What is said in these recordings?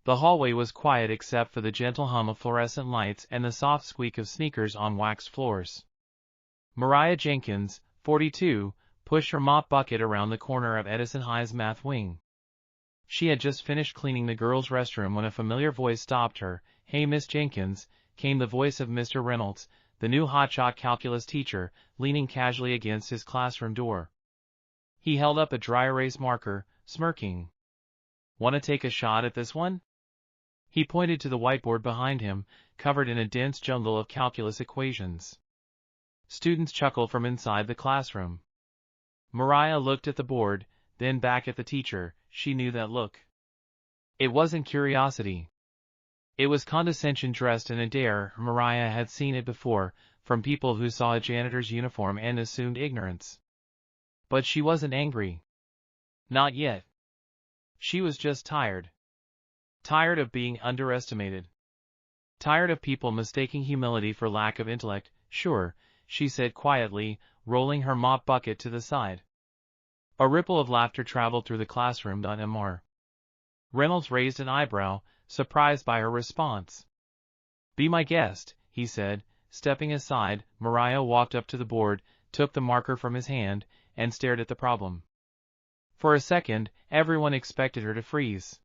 The hallway was quiet except for the gentle hum of fluorescent lights and the soft squeak of sneakers on waxed floors. Mariah Jenkins, 42, pushed her mop bucket around the corner of Edison High's math wing. She had just finished cleaning the girls' restroom when a familiar voice stopped her. "Hey, Miss Jenkins," came the voice of Mr. Reynolds, the new hotshot calculus teacher, leaning casually against his classroom door. He held up a dry erase marker, smirking. "Want to take a shot at this one?" He pointed to the whiteboard behind him, covered in a dense jungle of calculus equations. Students chuckled from inside the classroom. Mariah looked at the board, then back at the teacher. She knew that look. It wasn't curiosity. It was condescension dressed in a dare. Mariah had seen it before, from people who saw a janitor's uniform and assumed ignorance. But she wasn't angry. Not yet. She was just tired. Tired of being underestimated. Tired of people mistaking humility for lack of intellect. "Sure," she said quietly, rolling her mop bucket to the side. A ripple of laughter traveled through the classroom. Mr. Reynolds raised an eyebrow, surprised by her response. "Be my guest," he said, stepping aside. Mariah walked up to the board, took the marker from his hand, and stared at the problem. For a second, everyone expected her to freeze.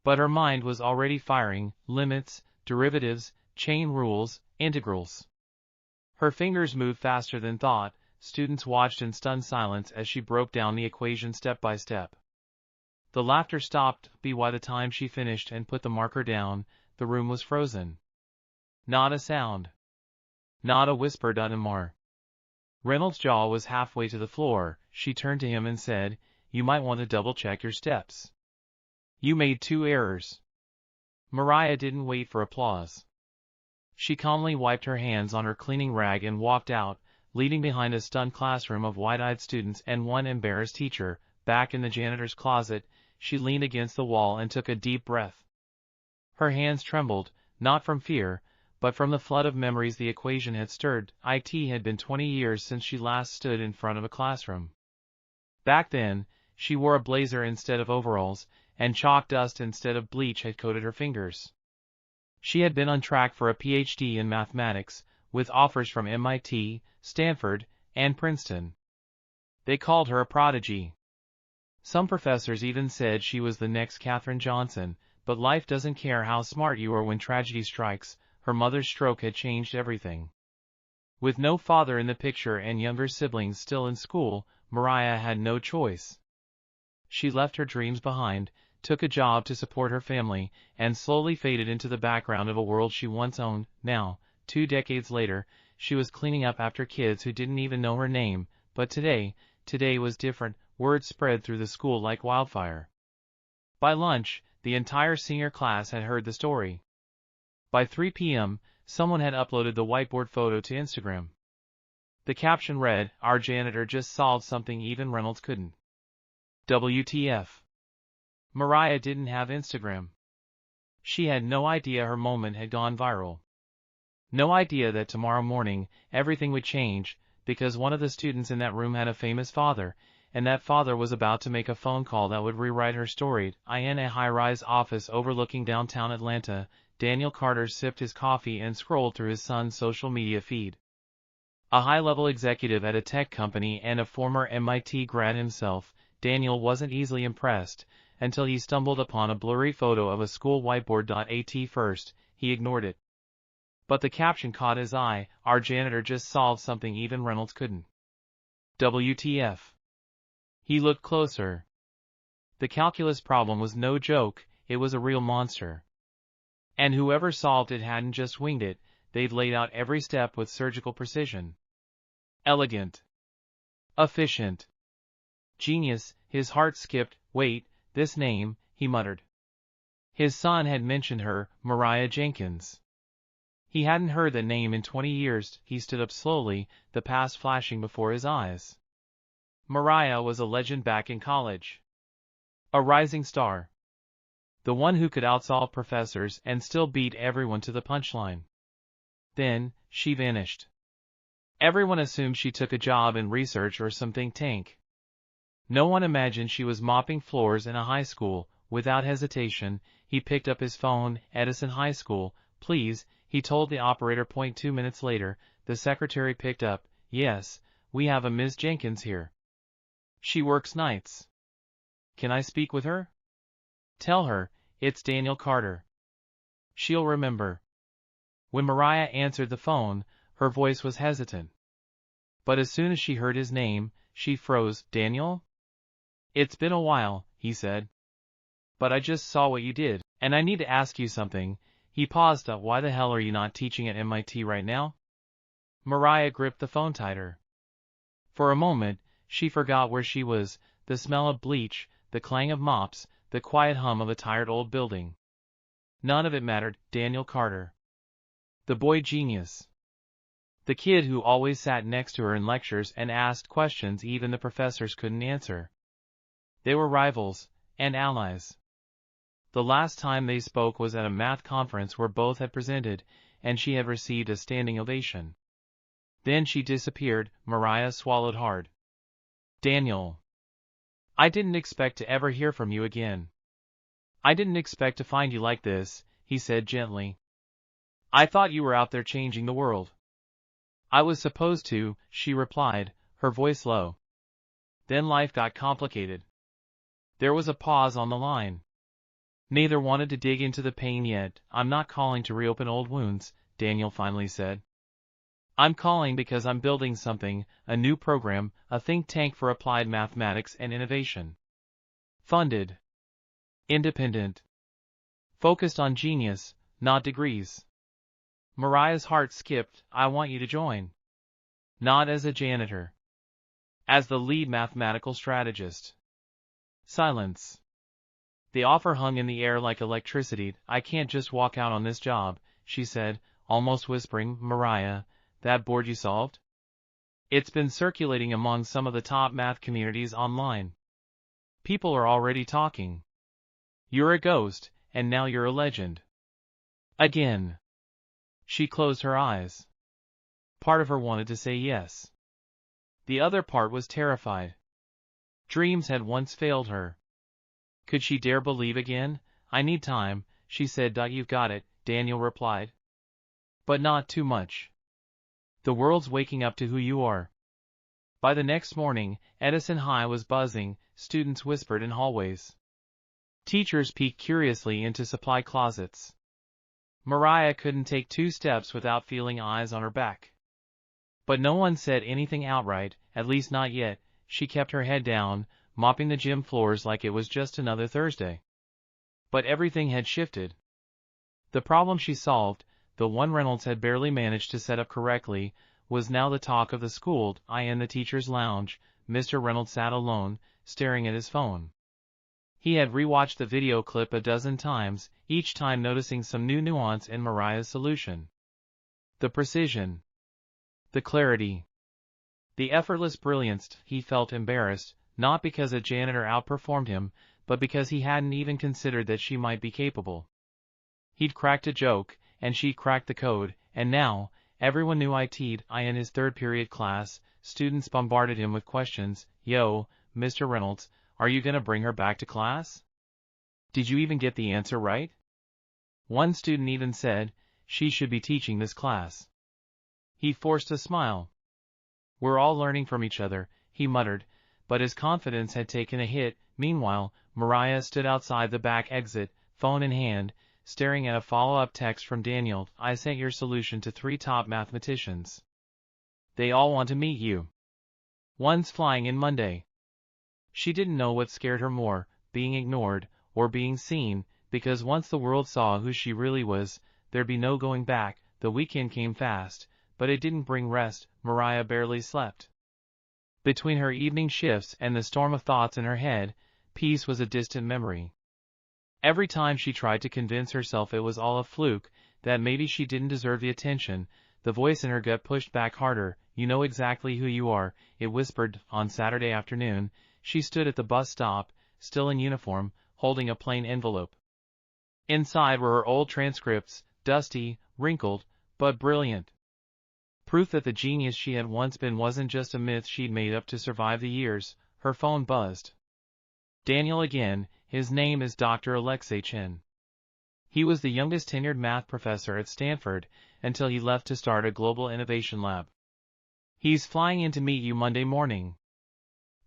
But her mind was already firing: limits, derivatives, chain rules, integrals. Her fingers moved faster than thought. Students watched in stunned silence as she broke down the equation step by step. The laughter stopped by the time she finished and put the marker down. The room was frozen. Not a sound. Not a whisper. Mr. Reynolds' jaw was halfway to the floor. She turned to him and said, "You might want to double-check your steps. You made 2 errors." Mariah didn't wait for applause. She calmly wiped her hands on her cleaning rag and walked out, leaving behind a stunned classroom of wide-eyed students and one embarrassed teacher. Back in the janitor's closet, she leaned against the wall and took a deep breath. Her hands trembled, not from fear, but from the flood of memories the equation had stirred. It had been 20 years since she last stood in front of a classroom. Back then, she wore a blazer instead of overalls, and chalk dust instead of bleach had coated her fingers. She had been on track for a PhD in mathematics, with offers from MIT, Stanford, and Princeton. They called her a prodigy. Some professors even said she was the next Katherine Johnson, but life doesn't care how smart you are when tragedy strikes. Her mother's stroke had changed everything. With no father in the picture and younger siblings still in school, Mariah had no choice. She left her dreams behind, took a job to support her family, and slowly faded into the background of a world she once owned. Now, 2 decades later, she was cleaning up after kids who didn't even know her name. But today was different. Word spread through the school like wildfire. By lunch, the entire senior class had heard the story. By 3 p.m., someone had uploaded the whiteboard photo to Instagram. The caption read, "Our janitor just solved something even Reynolds couldn't." WTF. Mariah didn't have Instagram. She had no idea her moment had gone viral. No idea that tomorrow morning, everything would change, because one of the students in that room had a famous father, and that father was about to make a phone call that would rewrite her story. In a high-rise office overlooking downtown Atlanta, Daniel Carter sipped his coffee and scrolled through his son's social media feed. A high-level executive at a tech company and a former MIT grad himself, Daniel wasn't easily impressed, until he stumbled upon a blurry photo of a school whiteboard. At first, he ignored it. But the caption caught his eye: "Our janitor just solved something even Reynolds couldn't." WTF. He looked closer. The calculus problem was no joke, it was a real monster. And whoever solved it hadn't just winged it, they'd laid out every step with surgical precision. Elegant. Efficient. Genius. His heart skipped. "Wait, this name," he muttered. His son had mentioned her, Mariah Jenkins. He hadn't heard that name in 20 years. He stood up slowly, the past flashing before his eyes. Mariah was a legend back in college. A rising star. The one who could outsolve professors and still beat everyone to the punchline. Then, she vanished. Everyone assumed she took a job in research or some think tank. No one imagined she was mopping floors in a high school, Without hesitation, he picked up his phone. Edison High School, please, he told the operator. 2 minutes later, the secretary picked up. Yes, we have a Miss Jenkins here. She works nights. Can I speak with her? Tell her, it's Daniel Carter. She'll remember. When Mariah answered the phone, her voice was hesitant. But as soon as she heard his name, she froze. Daniel? It's been a while, he said. But I just saw what you did, and I need to ask you something. He paused. Why the hell are you not teaching at MIT right now? Mariah gripped the phone tighter. For a moment, she forgot where she was, the smell of bleach, the clang of mops, the quiet hum of a tired old building. None of it mattered. Daniel Carter. The boy genius. The kid who always sat next to her in lectures and asked questions even the professors couldn't answer. They were rivals, and allies. The last time they spoke was at a math conference where both had presented, and she had received a standing ovation. Then she disappeared. Mariah swallowed hard. Daniel. I didn't expect to ever hear from you again. I didn't expect to find you like this, he said gently. I thought you were out there changing the world. I was supposed to, she replied, her voice low. Then life got complicated. There was a pause on the line. Neither wanted to dig into the pain yet. I'm not calling to reopen old wounds, Daniel finally said. I'm calling because I'm building something, a new program, a think tank for applied mathematics and innovation. Funded. Independent. Focused on genius, not degrees. Mariah's heart skipped. I want you to join. Not as a janitor. As the lead mathematical strategist. Silence. The offer hung in the air like electricity. I can't just walk out on this job, she said, almost whispering. Mariah, that board you solved? It's been circulating among some of the top math communities online. People are already talking. You're a ghost, and now you're a legend. Again. She closed her eyes. Part of her wanted to say yes. The other part was terrified. Dreams had once failed her. Could she dare believe again? I need time, she said. You've got it, Daniel replied. But not too much. The world's waking up to who you are. By the next morning, Edison High was buzzing. Students whispered in hallways. Teachers peeked curiously into supply closets. Mariah couldn't take 2 steps without feeling eyes on her back. But no one said anything outright, at least not yet. She kept her head down, mopping the gym floors like it was just another Thursday. But everything had shifted. The problem she solved, the one Reynolds had barely managed to set up correctly, was now the talk of the school. In the teacher's lounge, Mr. Reynolds sat alone, staring at his phone. He had rewatched the video clip a dozen times, each time noticing some new nuance in Mariah's solution. The precision. The clarity. The effortless brilliance. He felt embarrassed, not because a janitor outperformed him, but because he hadn't even considered that she might be capable. He'd cracked a joke, and she'd cracked the code, and now, everyone knew it'd. In his third period class, students bombarded him with questions. Yo, Mr. Reynolds, are you gonna bring her back to class? Did you even get the answer right? One student even said, she should be teaching this class. He forced a smile. We're all learning from each other, he muttered, but his confidence had taken a hit. Meanwhile, Mariah stood outside the back exit, phone in hand, staring at a follow-up text from Daniel. I sent your solution to 3 top mathematicians. They all want to meet you. One's flying in Monday. She didn't know what scared her more, being ignored, or being seen, because once the world saw who she really was, there'd be no going back. The weekend came fast, but it didn't bring rest. Mariah barely slept. Between her evening shifts and the storm of thoughts in her head, peace was a distant memory. Every time she tried to convince herself it was all a fluke, that maybe she didn't deserve the attention, the voice in her gut pushed back harder. You know exactly who you are, it whispered. On Saturday afternoon, she stood at the bus stop, still in uniform, holding a plain envelope. Inside were her old transcripts, dusty, wrinkled, but brilliant. Proof that the genius she had once been wasn't just a myth she'd made up to survive the years. Her phone buzzed. Daniel again. his name is Dr. Alexei Chin. He was the youngest tenured math professor at Stanford until he left to start a global innovation lab. He's flying in to meet you Monday morning.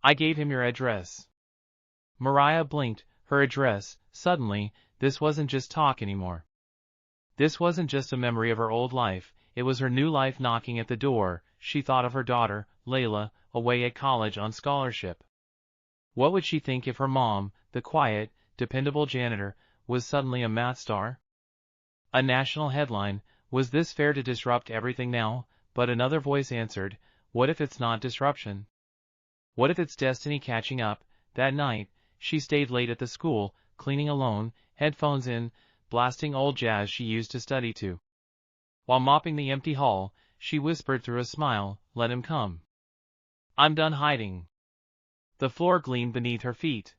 I gave him your address. Mariah blinked. Her address. Suddenly, this wasn't just talk anymore. This wasn't just a memory of her old life, it was her new life knocking at the door. She thought of her daughter, Layla, away at college on scholarship. What would she think if her mom, the quiet, dependable janitor, was suddenly a math star? A national headline, was this fair to disrupt everything now? But another voice answered, what if it's not disruption? What if it's destiny catching up? That night, she stayed late at the school, cleaning alone, headphones in, blasting old jazz she used to study to. While mopping the empty hall, she whispered through a smile, let him come. I'm done hiding. The floor gleamed beneath her feet.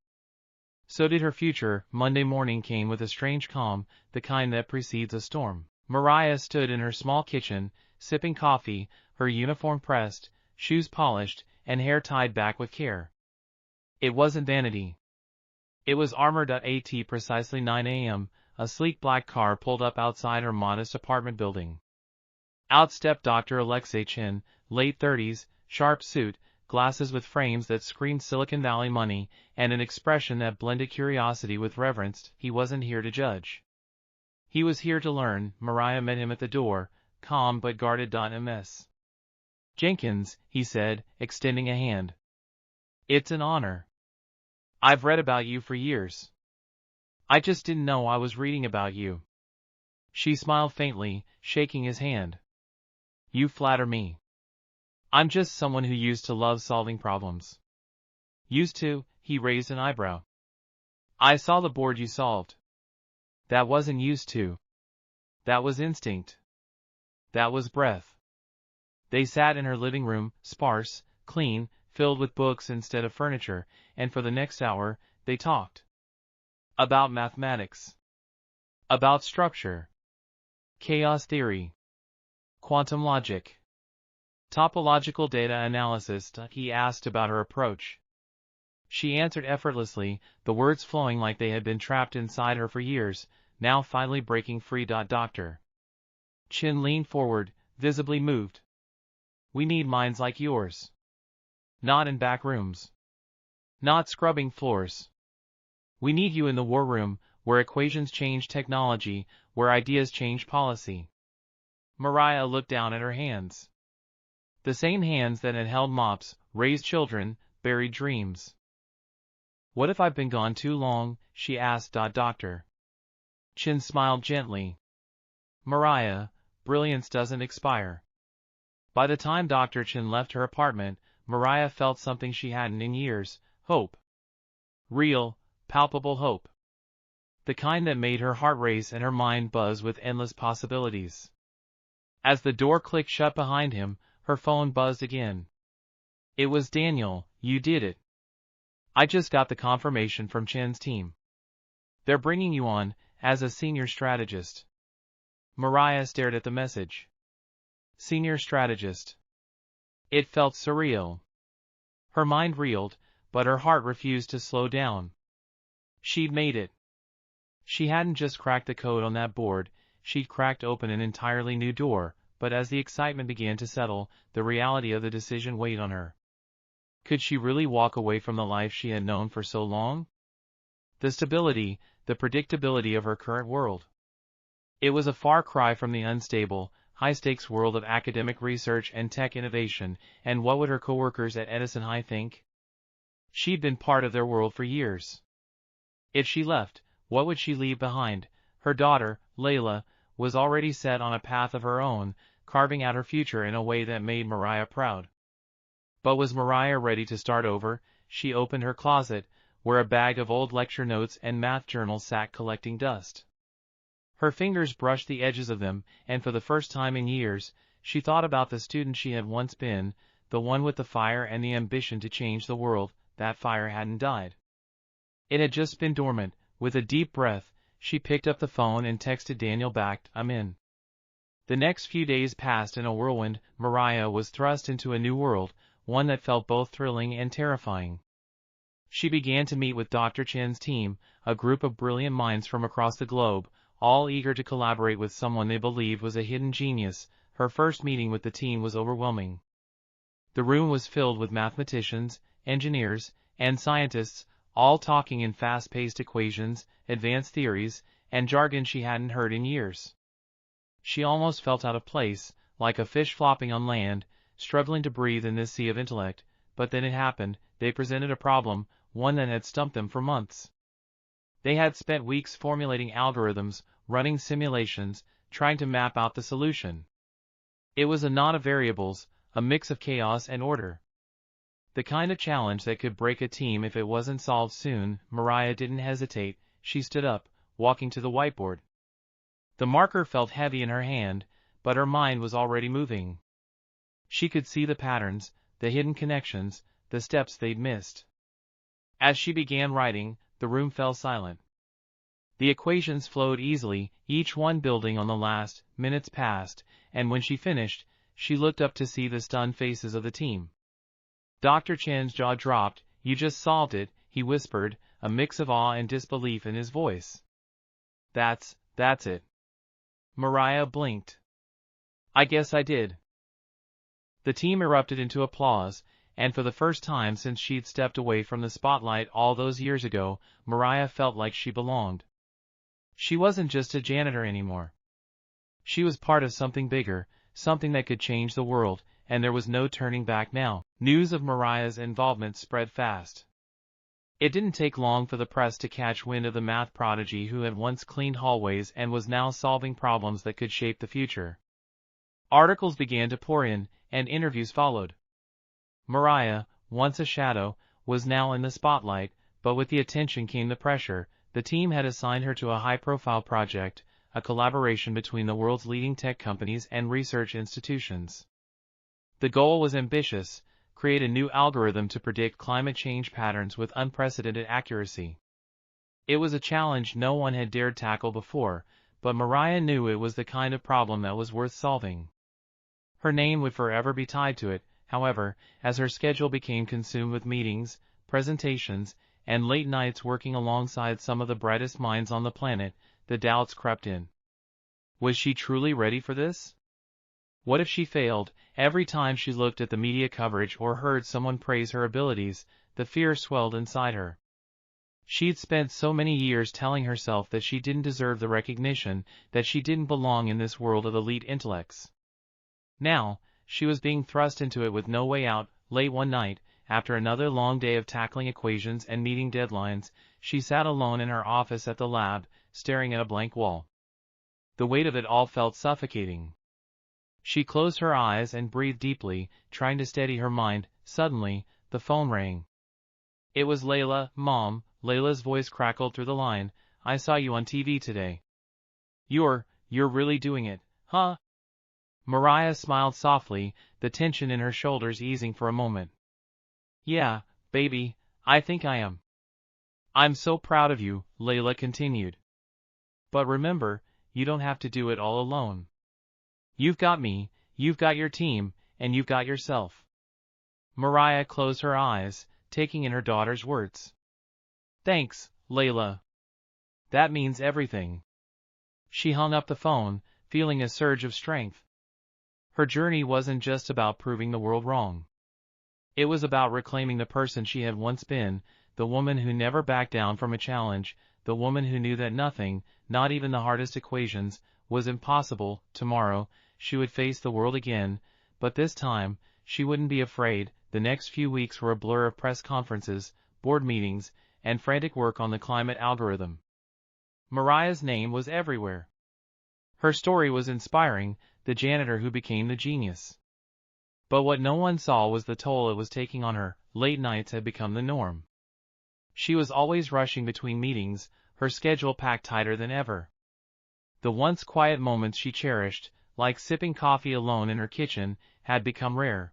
So did her future. Monday morning came with a strange calm, the kind that precedes a storm. Mariah stood in her small kitchen, sipping coffee, her uniform pressed, shoes polished, and hair tied back with care. It wasn't vanity. It was armor. At precisely 9 a.m., a sleek black car pulled up outside her modest apartment building. Out stepped Dr. Alexei Chin, late 30s, sharp suit, glasses with frames that screamed Silicon Valley money, and an expression that blended curiosity with reverence. He wasn't here to judge. He was here to learn. Mariah met him at the door, calm but guarded. Ms. Jenkins, he said, extending a hand. It's an honor. I've read about you for years. I just didn't know I was reading about you. She smiled faintly, shaking his hand. You flatter me. I'm just someone who used to love solving problems. Used to? He raised an eyebrow. I saw the board you solved. That wasn't used to. That was instinct. That was breath. They sat in her living room, sparse, clean, filled with books instead of furniture, and for the next hour, they talked. About mathematics. About structure. Chaos theory. Quantum logic. Topological data analysis. He asked about her approach. She answered effortlessly, the words flowing like they had been trapped inside her for years, now finally breaking free. Dr. Chin leaned forward, visibly moved. We need minds like yours. Not in back rooms. Not scrubbing floors. We need you in the war room, where equations change technology, where ideas change policy. Mariah looked down at her hands. The same hands that had held mops, raised children, buried dreams. What if I've been gone too long? She asked. Dr. Chin smiled gently. Mariah, brilliance doesn't expire. By the time Dr. Chin left her apartment, Mariah felt something she hadn't in years, hope. Real, palpable hope. The kind that made her heart race and her mind buzz with endless possibilities. As the door clicked shut behind him, her phone buzzed again. It was Daniel. You did it. I just got the confirmation from Chen's team. They're bringing you on, as a senior strategist. Mariah stared at the message. Senior strategist. It felt surreal. Her mind reeled, but her heart refused to slow down. She'd made it. She hadn't just cracked the code on that board, she'd cracked open an entirely new door, but as the excitement began to settle, the reality of the decision weighed on her. Could she really walk away from the life she had known for so long? The stability, the predictability of her current world. It was a far cry from the unstable, high-stakes world of academic research and tech innovation, and what would her coworkers at Edison High think? She'd been part of their world for years. If she left, what would she leave behind? Her daughter, Layla, was already set on a path of her own, carving out her future in a way that made Mariah proud. But was Mariah ready to start over? She opened her closet, where a bag of old lecture notes and math journals sat collecting dust. Her fingers brushed the edges of them, and for the first time in years, she thought about the student she had once been, the one with the fire and the ambition to change the world. That fire hadn't died. It had just been dormant. With a deep breath, she picked up the phone and texted Daniel back, I'm in. The next few days passed in a whirlwind. Mariah was thrust into a new world, one that felt both thrilling and terrifying. She began to meet with Dr. Chen's team, a group of brilliant minds from across the globe, all eager to collaborate with someone they believed was a hidden genius. Her first meeting with the team was overwhelming. The room was filled with mathematicians, engineers, and scientists, all talking in fast-paced equations, advanced theories, and jargon she hadn't heard in years. She almost felt out of place, like a fish flopping on land, struggling to breathe in this sea of intellect. But then it happened. They presented a problem, one that had stumped them for months. They had spent weeks formulating algorithms, running simulations, trying to map out the solution. It was a knot of variables, a mix of chaos and order. The kind of challenge that could break a team if it wasn't solved soon. Mariah didn't hesitate. She stood up, walking to the whiteboard. The marker felt heavy in her hand, but her mind was already moving. She could see the patterns, the hidden connections, the steps they'd missed. As she began writing, the room fell silent. The equations flowed easily, each one building on the last. Minutes passed, and when she finished, she looked up to see the stunned faces of the team. Dr. Chen's jaw dropped. "You just solved it," he whispered, a mix of awe and disbelief in his voice. That's it." Mariah blinked. "I guess I did." The team erupted into applause, and for the first time since she'd stepped away from the spotlight all those years ago, Mariah felt like she belonged. She wasn't just a janitor anymore. She was part of something bigger, something that could change the world, and there was no turning back now. News of Mariah's involvement spread fast. It didn't take long for the press to catch wind of the math prodigy who had once cleaned hallways and was now solving problems that could shape the future. Articles began to pour in, and interviews followed. Mariah, once a shadow, was now in the spotlight, but with the attention came the pressure. The team had assigned her to a high-profile project, a collaboration between the world's leading tech companies and research institutions. The goal was ambitious: create a new algorithm to predict climate change patterns with unprecedented accuracy. It was a challenge no one had dared tackle before, but Mariah knew it was the kind of problem that was worth solving. Her name would forever be tied to it. However, as her schedule became consumed with meetings, presentations, and late nights working alongside some of the brightest minds on the planet, the doubts crept in. Was she truly ready for this? What if she failed? Every time she looked at the media coverage or heard someone praise her abilities, the fear swelled inside her. She'd spent so many years telling herself that she didn't deserve the recognition, that she didn't belong in this world of elite intellects. Now, she was being thrust into it with no way out. Late one night, after another long day of tackling equations and meeting deadlines, she sat alone in her office at the lab, staring at a blank wall. The weight of it all felt suffocating. She closed her eyes and breathed deeply, trying to steady her mind. Suddenly, the phone rang. It was Layla. "Mom," Layla's voice crackled through the line, "I saw you on TV today. You're really doing it, huh?" Mariah smiled softly, the tension in her shoulders easing for a moment. "Yeah, baby, I think I am." "I'm so proud of you," Layla continued. "But remember, you don't have to do it all alone. You've got me, you've got your team, and you've got yourself." Mariah closed her eyes, taking in her daughter's words. "Thanks, Layla. That means everything." She hung up the phone, feeling a surge of strength. Her journey wasn't just about proving the world wrong. It was about reclaiming the person she had once been, the woman who never backed down from a challenge, the woman who knew that nothing, not even the hardest equations, was impossible. Tomorrow, she would face the world again, but this time, she wouldn't be afraid. The next few weeks were a blur of press conferences, board meetings, and frantic work on the climate algorithm. Mariah's name was everywhere. Her story was inspiring, the janitor who became the genius. But what no one saw was the toll it was taking on her. Late nights had become the norm. She was always rushing between meetings, her schedule packed tighter than ever. The once quiet moments she cherished, like sipping coffee alone in her kitchen, had become rare.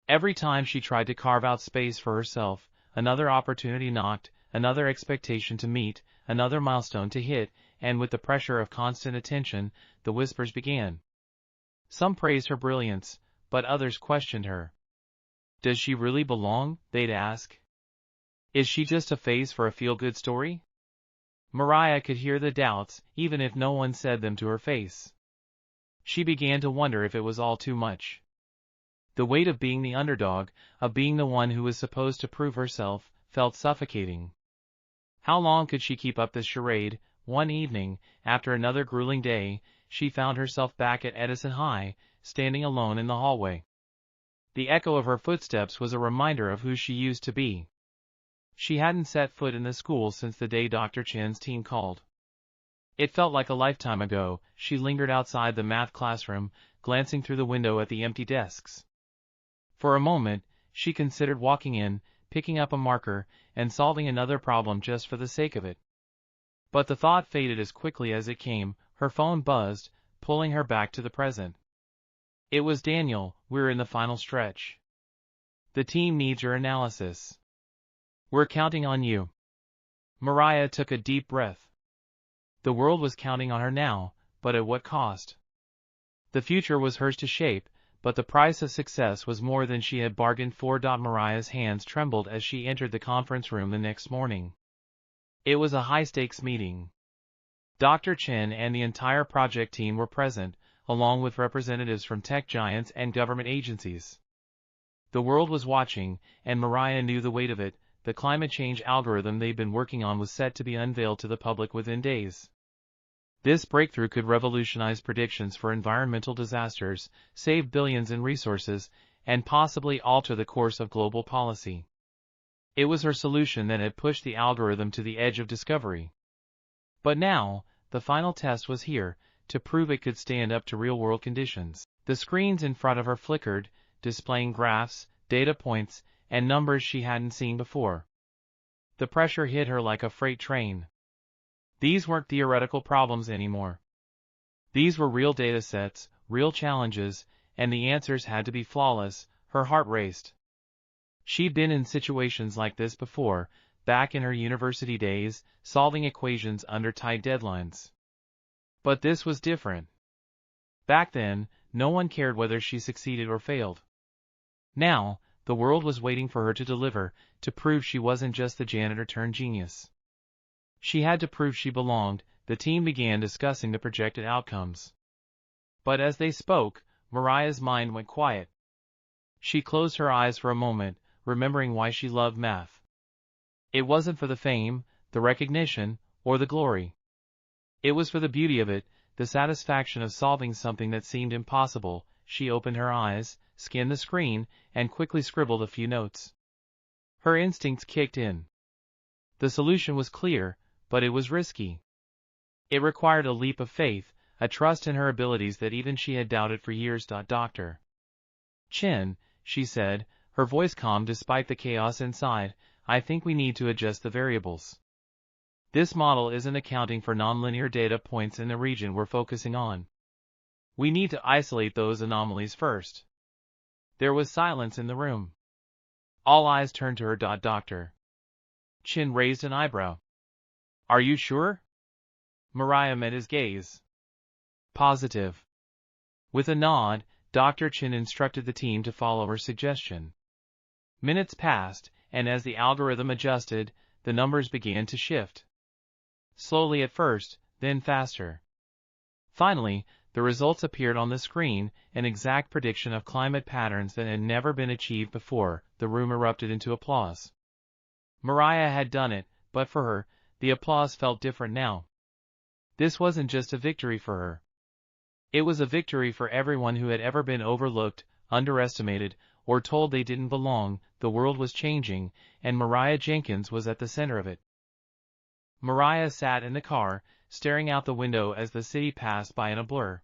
Every time she tried to carve out space for herself, another opportunity knocked, another expectation to meet, another milestone to hit, and with the pressure of constant attention, the whispers began. Some praised her brilliance, but others questioned her. Does she really belong? They'd ask. Is she just a face for a feel-good story? Mariah could hear the doubts, even if no one said them to her face. She began to wonder if it was all too much. The weight of being the underdog, of being the one who was supposed to prove herself, felt suffocating. How long could she keep up this charade? One evening, after another grueling day, she found herself back at Edison High, standing alone in the hallway. The echo of her footsteps was a reminder of who she used to be. She hadn't set foot in the school since the day Dr. Chen's team called. It felt like a lifetime ago. She lingered outside the math classroom, glancing through the window at the empty desks. For a moment, she considered walking in, picking up a marker, and solving another problem just for the sake of it. But the thought faded as quickly as it came. Her phone buzzed, pulling her back to the present. It was Daniel. "We're in the final stretch. The team needs your analysis. We're counting on you." Mariah took a deep breath. The world was counting on her now, but at what cost? The future was hers to shape, but the price of success was more than she had bargained for. Mariah's hands trembled as she entered the conference room the next morning. It was a high-stakes meeting. Dr. Chen and the entire project team were present, along with representatives from tech giants and government agencies. The world was watching, and Mariah knew the weight of it. The climate change algorithm they'd been working on was set to be unveiled to the public within days. This breakthrough could revolutionize predictions for environmental disasters, save billions in resources, and possibly alter the course of global policy. It was her solution that had pushed the algorithm to the edge of discovery. But now, the final test was here, to prove it could stand up to real-world conditions. The screens in front of her flickered, displaying graphs, data points, and numbers she hadn't seen before. The pressure hit her like a freight train. These weren't theoretical problems anymore. These were real data sets, real challenges, and the answers had to be flawless. Her heart raced. She'd been in situations like this before, back in her university days, solving equations under tight deadlines. But this was different. Back then, no one cared whether she succeeded or failed. Now, the world was waiting for her to deliver, to prove she wasn't just the janitor turned genius. She had to prove she belonged. The team began discussing the projected outcomes. But as they spoke, Mariah's mind went quiet. She closed her eyes for a moment, remembering why she loved math. It wasn't for the fame, the recognition, or the glory. It was for the beauty of it, the satisfaction of solving something that seemed impossible. She opened her eyes, scanned the screen, and quickly scribbled a few notes. Her instincts kicked in. The solution was clear, but it was risky. It required a leap of faith, a trust in her abilities that even she had doubted for years. Dr. Chen, she said, her voice calm despite the chaos inside, "I think we need to adjust the variables. This model isn't accounting for nonlinear data points in the region we're focusing on. We need to isolate those anomalies first." There was silence in the room. All eyes turned to her. Dr. Chen raised an eyebrow. "Are you sure?" Mariah met his gaze. "Positive." With a nod, Dr. Chen instructed the team to follow her suggestion. Minutes passed, and as the algorithm adjusted, the numbers began to shift. Slowly at first, then faster. Finally, the results appeared on the screen, an exact prediction of climate patterns that had never been achieved before. The room erupted into applause. Mariah had done it, but for her, the applause felt different now. This wasn't just a victory for her. It was a victory for everyone who had ever been overlooked, underestimated, or told they didn't belong. The world was changing, and Mariah Jenkins was at the center of it. Mariah sat in the car, staring out the window as the city passed by in a blur.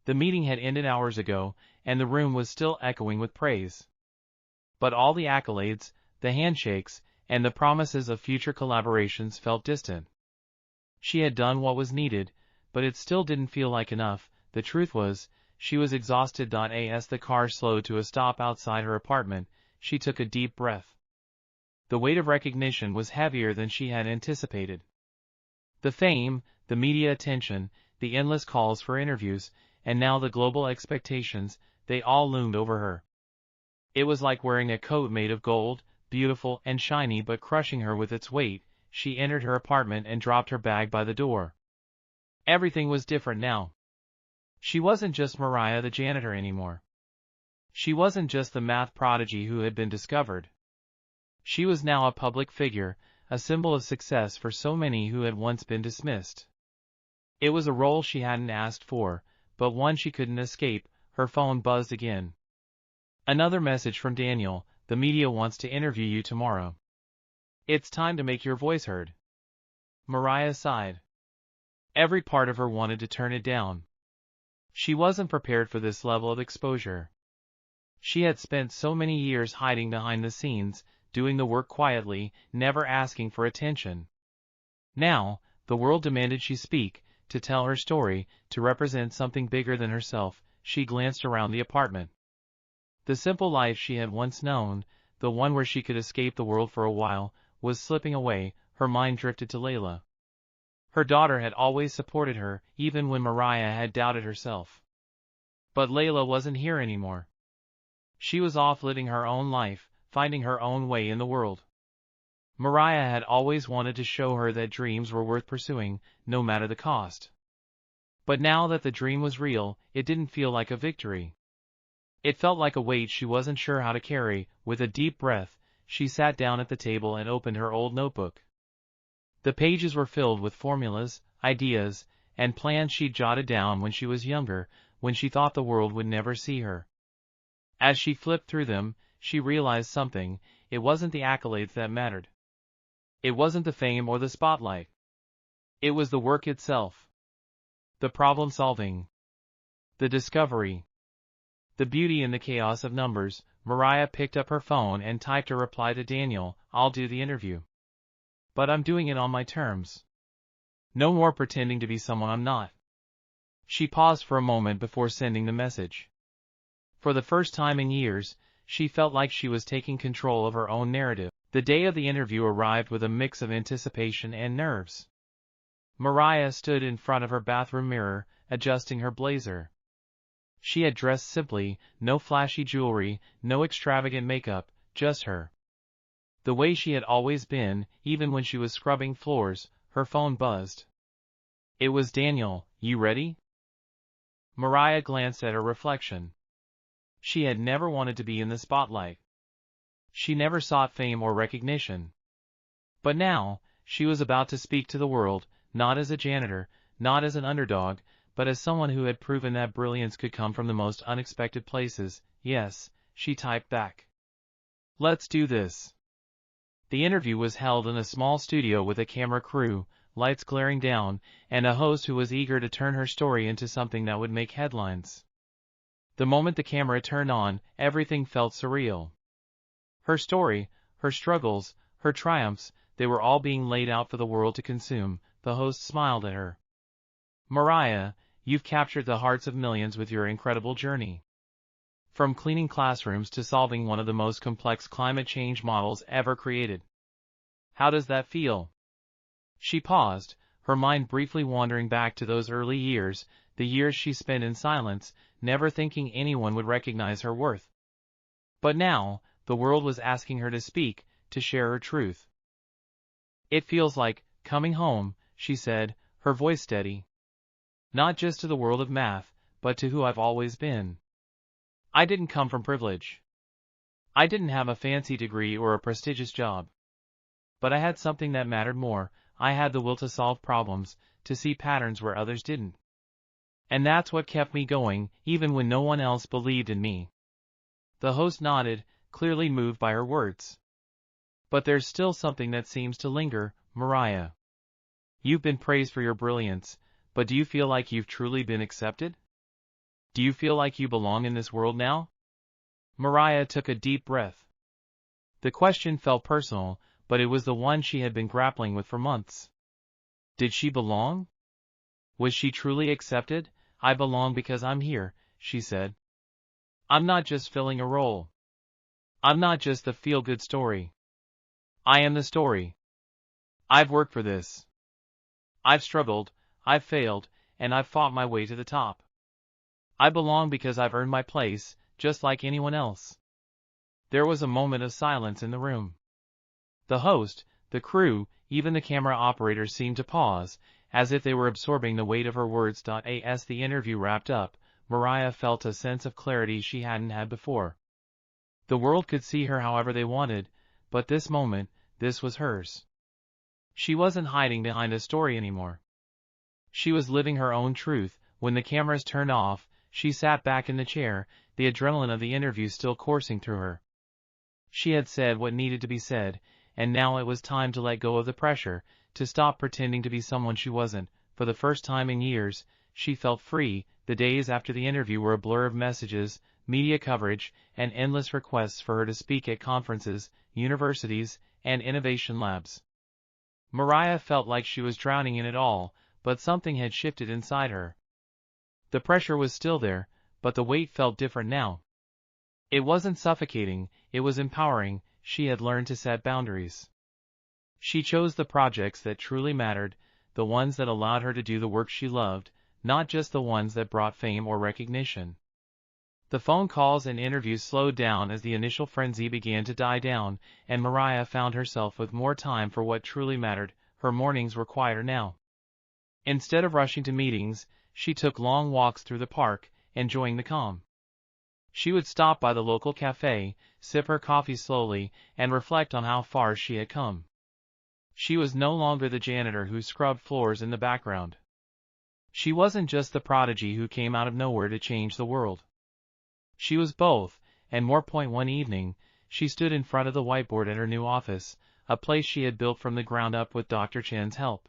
The meeting had ended hours ago, and the room was still echoing with praise. But all the accolades, the handshakes, and the promises of future collaborations felt distant. She had done what was needed, but it still didn't feel like enough. The truth was, she was exhausted. As the car slowed to a stop outside her apartment, she took a deep breath. The weight of recognition was heavier than she had anticipated. The fame, the media attention, the endless calls for interviews, and now the global expectations, they all loomed over her. It was like wearing a coat made of gold, beautiful and shiny but crushing her with its weight, she entered her apartment and dropped her bag by the door. Everything was different now. She wasn't just Mariah the janitor anymore. She wasn't just the math prodigy who had been discovered. She was now a public figure, a symbol of success for so many who had once been dismissed. It was a role she hadn't asked for, but one she couldn't escape. Her phone buzzed again. Another message from Daniel: the media wants to interview you tomorrow. It's time to make your voice heard. Mariah sighed. Every part of her wanted to turn it down. She wasn't prepared for this level of exposure. She had spent so many years hiding behind the scenes, doing the work quietly, never asking for attention. Now, the world demanded she speak, to tell her story, to represent something bigger than herself. She glanced around the apartment. The simple life she had once known, the one where she could escape the world for a while, was slipping away. Her mind drifted to Layla. Her daughter had always supported her, even when Mariah had doubted herself. But Layla wasn't here anymore. She was off living her own life, finding her own way in the world. Mariah had always wanted to show her that dreams were worth pursuing, no matter the cost. But now that the dream was real, it didn't feel like a victory. It felt like a weight she wasn't sure how to carry. With a deep breath, she sat down at the table and opened her old notebook. The pages were filled with formulas, ideas, and plans she'd jotted down when she was younger, when she thought the world would never see her. As she flipped through them, she realized something: it wasn't the accolades that mattered. It wasn't the fame or the spotlight. It was the work itself. The problem-solving. The discovery. The beauty in the chaos of numbers. Mariah picked up her phone and typed a reply to Daniel: I'll do the interview. But I'm doing it on my terms. No more pretending to be someone I'm not. She paused for a moment before sending the message. For the first time in years, she felt like she was taking control of her own narrative. The day of the interview arrived with a mix of anticipation and nerves. Mariah stood in front of her bathroom mirror, adjusting her blazer. She had dressed simply, no flashy jewelry, no extravagant makeup, just her. The way she had always been, even when she was scrubbing floors. Her phone buzzed. It was Daniel. You ready? Mariah glanced at her reflection. She had never wanted to be in the spotlight. She never sought fame or recognition. But now, she was about to speak to the world, not as a janitor, not as an underdog, but as someone who had proven that brilliance could come from the most unexpected places. Yes, she typed back. Let's do this. The interview was held in a small studio with a camera crew, lights glaring down, and a host who was eager to turn her story into something that would make headlines. The moment the camera turned on, everything felt surreal. Her story, her struggles, her triumphs, they were all being laid out for the world to consume. The host smiled at her. Mariah, you've captured the hearts of millions with your incredible journey. From cleaning classrooms to solving one of the most complex climate change models ever created. How does that feel? She paused, her mind briefly wandering back to those early years, the years she spent in silence, never thinking anyone would recognize her worth. But now, the world was asking her to speak, to share her truth. It feels like coming home, she said, her voice steady. Not just to the world of math, but to who I've always been. I didn't come from privilege. I didn't have a fancy degree or a prestigious job. But I had something that mattered more. I had the will to solve problems, to see patterns where others didn't. And that's what kept me going, even when no one else believed in me. The host nodded, clearly moved by her words. But there's still something that seems to linger, Mariah. You've been praised for your brilliance, but do you feel like you've truly been accepted? Do you feel like you belong in this world now? Mariah took a deep breath. The question felt personal, but it was the one she had been grappling with for months. Did she belong? Was she truly accepted? I belong because I'm here, she said. I'm not just filling a role. I'm not just the feel-good story. I am the story. I've worked for this. I've struggled, I've failed, and I've fought my way to the top. I belong because I've earned my place, just like anyone else. There was a moment of silence in the room. The host, the crew, even the camera operators seemed to pause, as if they were absorbing the weight of her words. As the interview wrapped up, Mariah felt a sense of clarity she hadn't had before. The world could see her however they wanted, but this moment, this was hers. She wasn't hiding behind a story anymore. She was living her own truth. When the cameras turned off, she sat back in the chair, the adrenaline of the interview still coursing through her. She had said what needed to be said, and now it was time to let go of the pressure, to stop pretending to be someone she wasn't. For the first time in years, she felt free. The days after the interview were a blur of messages, media coverage, and endless requests for her to speak at conferences, universities, and innovation labs. Mariah felt like she was drowning in it all, but something had shifted inside her. The pressure was still there, but the weight felt different now. It wasn't suffocating, it was empowering. She had learned to set boundaries. She chose the projects that truly mattered, the ones that allowed her to do the work she loved, not just the ones that brought fame or recognition. The phone calls and interviews slowed down as the initial frenzy began to die down, and Mariah found herself with more time for what truly mattered. Her mornings were quieter now. Instead of rushing to meetings, she took long walks through the park, enjoying the calm. She would stop by the local cafe, sip her coffee slowly, and reflect on how far she had come. She was no longer the janitor who scrubbed floors in the background. She wasn't just the prodigy who came out of nowhere to change the world. She was both, and more. One evening, she stood in front of the whiteboard at her new office, a place she had built from the ground up with Dr. Chen's help.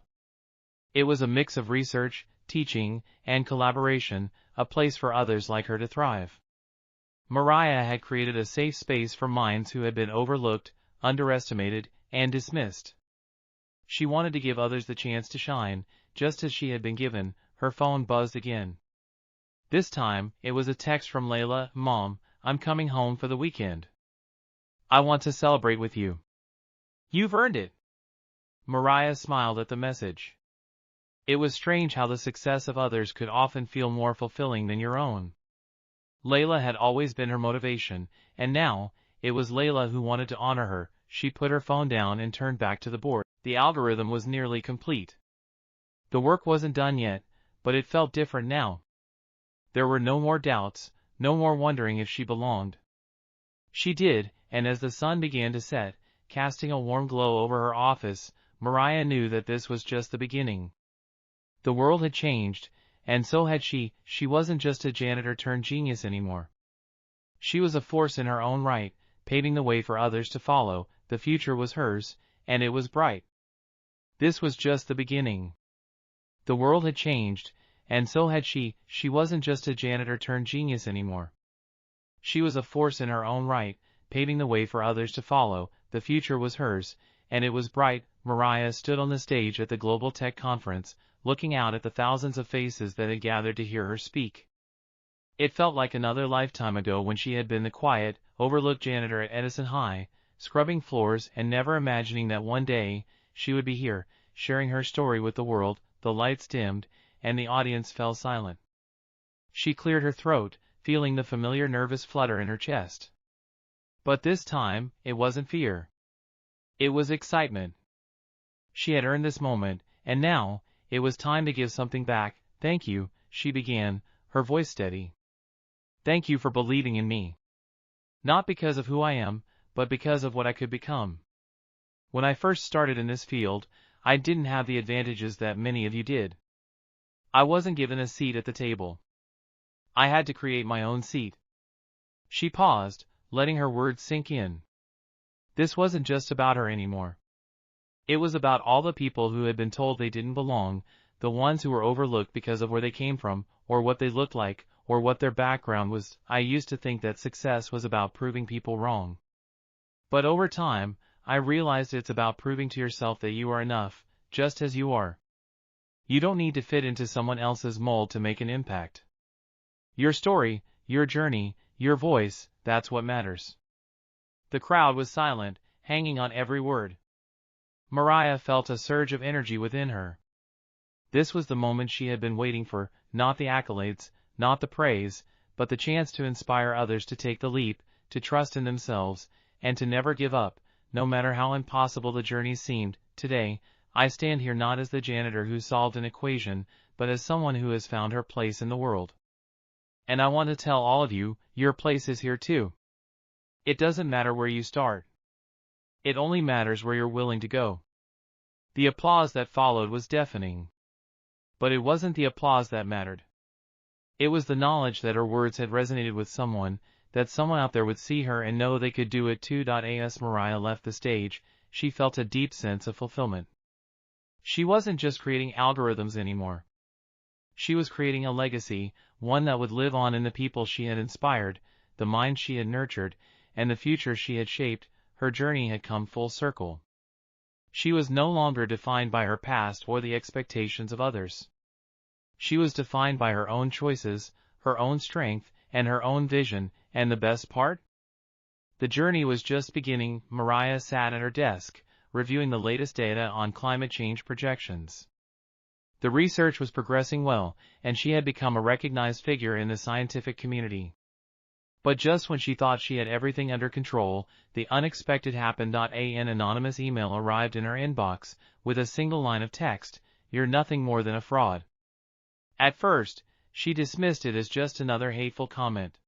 It was a mix of research, teaching, and collaboration, a place for others like her to thrive. Mariah had created a safe space for minds who had been overlooked, underestimated, and dismissed. She wanted to give others the chance to shine, just as she had been given. Her phone buzzed again. This time, it was a text from Layla. "Mom, I'm coming home for the weekend. I want to celebrate with you." "You've earned it." Mariah smiled at the message. It was strange how the success of others could often feel more fulfilling than your own. Layla had always been her motivation, and now, it was Layla who wanted to honor her. She put her phone down and turned back to the board. The algorithm was nearly complete. The work wasn't done yet, but it felt different now. There were no more doubts, no more wondering if she belonged. She did, and as the sun began to set, casting a warm glow over her office, Mariah knew that this was just the beginning. The world had changed, and so had she. She wasn't just a janitor turned genius anymore. She was a force in her own right, paving the way for others to follow. The future was hers, and it was bright. This was just the beginning. The world had changed, and so had she. She wasn't just a janitor turned genius anymore. She was a force in her own right, paving the way for others to follow. The future was hers, and it was bright. Mariah stood on the stage at the Global Tech Conference, looking out at the thousands of faces that had gathered to hear her speak. It felt like another lifetime ago when she had been the quiet, overlooked janitor at Edison High, scrubbing floors and never imagining that one day, she would be here, sharing her story with the world. The lights dimmed, and the audience fell silent. She cleared her throat, feeling the familiar nervous flutter in her chest. But this time, it wasn't fear. It was excitement. She had earned this moment, and now, it was time to give something back. "Thank you," she began, her voice steady. "Thank you for believing in me. Not because of who I am, but because of what I could become. When I first started in this field, I didn't have the advantages that many of you did. I wasn't given a seat at the table. I had to create my own seat." She paused, letting her words sink in. This wasn't just about her anymore. It was about all the people who had been told they didn't belong, the ones who were overlooked because of where they came from, or what they looked like, or what their background was. I used to think that success was about proving people wrong. But over time, I realized it's about proving to yourself that you are enough, just as you are. You don't need to fit into someone else's mold to make an impact. Your story, your journey, your voice, that's what matters. The crowd was silent, hanging on every word. Mariah felt a surge of energy within her. This was the moment she had been waiting for, not the accolades, not the praise, but the chance to inspire others to take the leap, to trust in themselves, and to never give up, no matter how impossible the journey seemed. Today, I stand here not as the janitor who solved an equation, but as someone who has found her place in the world. And I want to tell all of you, your place is here too. It doesn't matter where you start. It only matters where you're willing to go. The applause that followed was deafening. But it wasn't the applause that mattered. It was the knowledge that her words had resonated with someone, that someone out there would see her and know they could do it too. As Mariah left the stage, she felt a deep sense of fulfillment. She wasn't just creating algorithms anymore. She was creating a legacy, one that would live on in the people she had inspired, the minds she had nurtured, and the future she had shaped. Her journey had come full circle. She was no longer defined by her past or the expectations of others. She was defined by her own choices, her own strength, and her own vision, and the best part? The journey was just beginning. Mariah sat at her desk, reviewing the latest data on climate change projections. The research was progressing well, and she had become a recognized figure in the scientific community. But just when she thought she had everything under control, the unexpected happened. An anonymous email arrived in her inbox, with a single line of text: "You're nothing more than a fraud." At first, she dismissed it as just another hateful comment.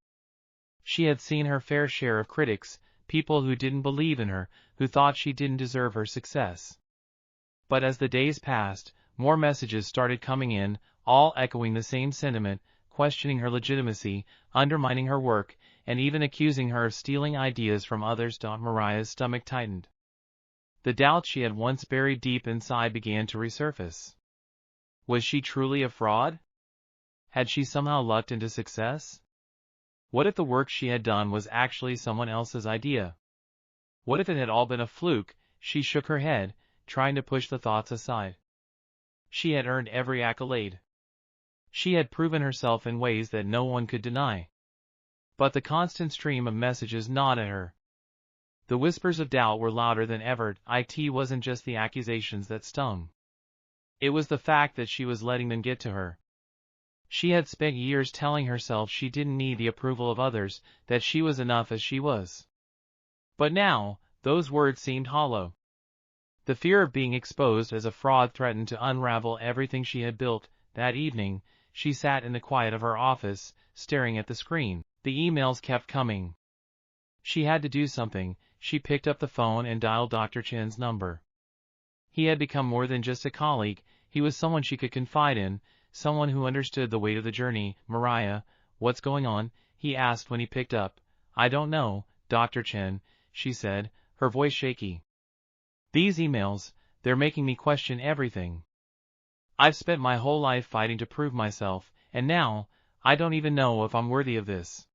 She had seen her fair share of critics, people who didn't believe in her, who thought she didn't deserve her success. But as the days passed, more messages started coming in, all echoing the same sentiment, questioning her legitimacy, undermining her work, and even accusing her of stealing ideas from others. Mariah's stomach tightened. The doubts she had once buried deep inside began to resurface. Was she truly a fraud? Had she somehow lucked into success? What if the work she had done was actually someone else's idea? What if it had all been a fluke? She shook her head, trying to push the thoughts aside. She had earned every accolade. She had proven herself in ways that no one could deny. But the constant stream of messages gnawed at her. The whispers of doubt were louder than ever. It wasn't just the accusations that stung. It was the fact that she was letting them get to her. She had spent years telling herself she didn't need the approval of others, that she was enough as she was. But now, those words seemed hollow. The fear of being exposed as a fraud threatened to unravel everything she had built. That evening, she sat in the quiet of her office, staring at the screen. The emails kept coming. She had to do something. She picked up the phone and dialed Dr. Chen's number. He had become more than just a colleague. He was someone she could confide in, someone who understood the weight of the journey. "Mariah, what's going on?" he asked when he picked up. "I don't know, Dr. Chen," she said, her voice shaky. "These emails, they're making me question everything. I've spent my whole life fighting to prove myself, and now, I don't even know if I'm worthy of this."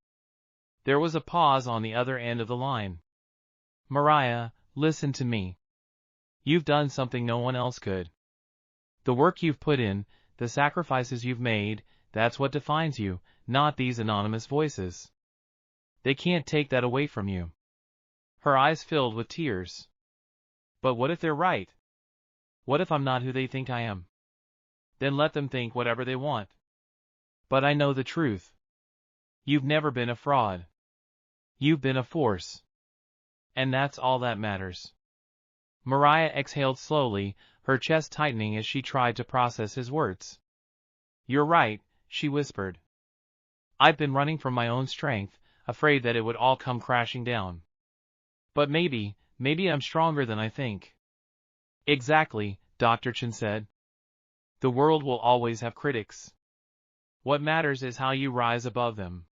There was a pause on the other end of the line. "Mariah, listen to me. You've done something no one else could. The work you've put in, the sacrifices you've made, that's what defines you, not these anonymous voices. They can't take that away from you." Her eyes filled with tears. "But what if they're right? What if I'm not who they think I am?" "Then let them think whatever they want. But I know the truth. You've never been a fraud. You've been a force. And that's all that matters." Mariah exhaled slowly, her chest tightening as she tried to process his words. "You're right," she whispered. "I've been running from my own strength, afraid that it would all come crashing down. But maybe I'm stronger than I think." "Exactly," Dr. Chen said. "The world will always have critics. What matters is how you rise above them."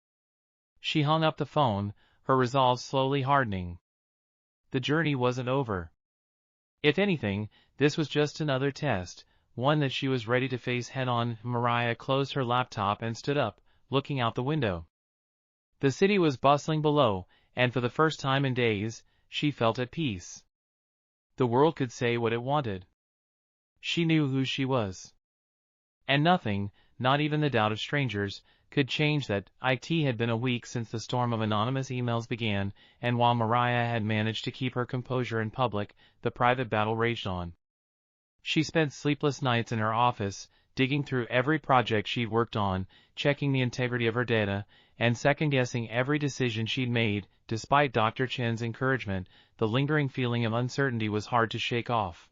She hung up the phone, her resolve slowly hardening. The journey wasn't over. If anything, this was just another test, one that she was ready to face head-on. Mariah closed her laptop and stood up, looking out the window. The city was bustling below, and for the first time in days, she felt at peace. The world could say what it wanted. She knew who she was. And nothing, not even the doubt of strangers, could change that. It had been a week since the storm of anonymous emails began, and while Mariah had managed to keep her composure in public, the private battle raged on. She spent sleepless nights in her office, digging through every project she'd worked on, checking the integrity of her data, and second-guessing every decision she'd made. Despite Dr. Chen's encouragement, the lingering feeling of uncertainty was hard to shake off.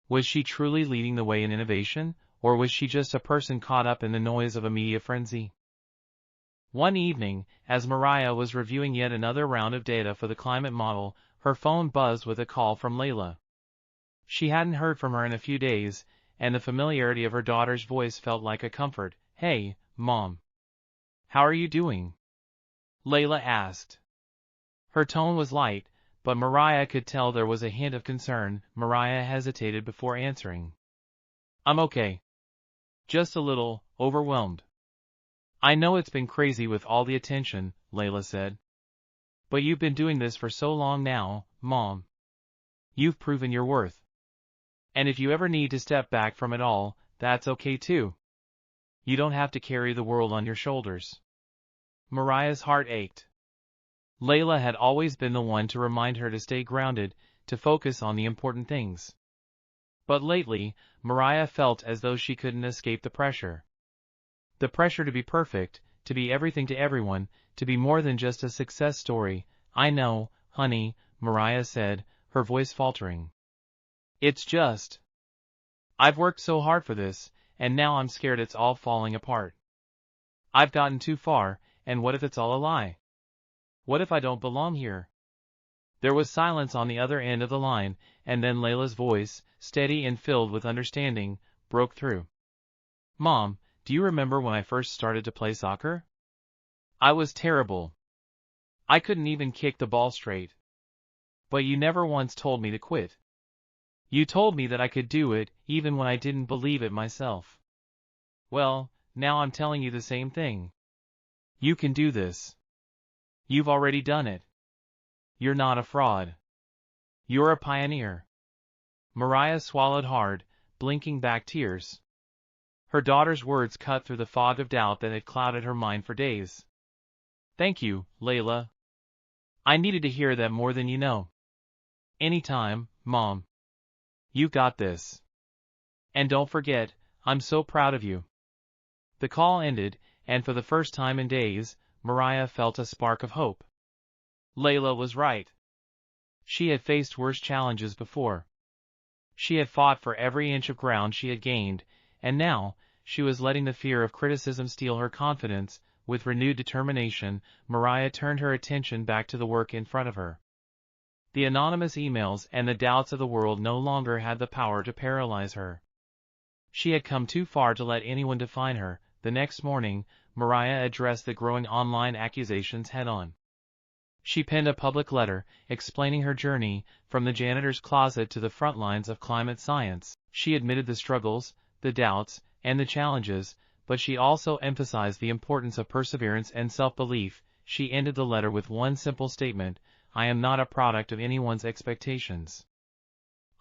Was she truly leading the way in innovation, or was she just a person caught up in the noise of a media frenzy? One evening, as Mariah was reviewing yet another round of data for the climate model, her phone buzzed with a call from Layla. She hadn't heard from her in a few days, and the familiarity of her daughter's voice felt like a comfort. "Hey, Mom. How are you doing?" Layla asked. Her tone was light, but Mariah could tell there was a hint of concern. Mariah hesitated before answering. "I'm okay. Just a little overwhelmed." "I know it's been crazy with all the attention," Layla said. "But you've been doing this for so long now, Mom. You've proven your worth. And if you ever need to step back from it all, that's okay too. You don't have to carry the world on your shoulders." Mariah's heart ached. Layla had always been the one to remind her to stay grounded, to focus on the important things. But lately, Mariah felt as though she couldn't escape the pressure. The pressure to be perfect, to be everything to everyone, to be more than just a success story. "I know, honey," Mariah said, her voice faltering. "It's just, I've worked so hard for this, and now I'm scared it's all falling apart. I've gotten too far, and what if it's all a lie? What if I don't belong here?" There was silence on the other end of the line, and then Layla's voice, steady and filled with understanding, broke through. "Mom, do you remember when I first started to play soccer? I was terrible. I couldn't even kick the ball straight. But you never once told me to quit. You told me that I could do it, even when I didn't believe it myself. Well, now I'm telling you the same thing. You can do this. You've already done it. You're not a fraud. You're a pioneer." Mariah swallowed hard, blinking back tears. Her daughter's words cut through the fog of doubt that had clouded her mind for days. "Thank you, Layla. I needed to hear that more than you know." "Anytime, Mom. You got this. And don't forget, I'm so proud of you." The call ended, and for the first time in days, Mariah felt a spark of hope. Layla was right. She had faced worse challenges before. She had fought for every inch of ground she had gained, and now, she was letting the fear of criticism steal her confidence. With renewed determination, Mariah turned her attention back to the work in front of her. The anonymous emails and the doubts of the world no longer had the power to paralyze her. She had come too far to let anyone define her. The next morning, Mariah addressed the growing online accusations head-on. She penned a public letter, explaining her journey, from the janitor's closet to the front lines of climate science. She admitted the struggles, the doubts, and the challenges, but she also emphasized the importance of perseverance and self-belief. She ended the letter with one simple statement: "I am not a product of anyone's expectations.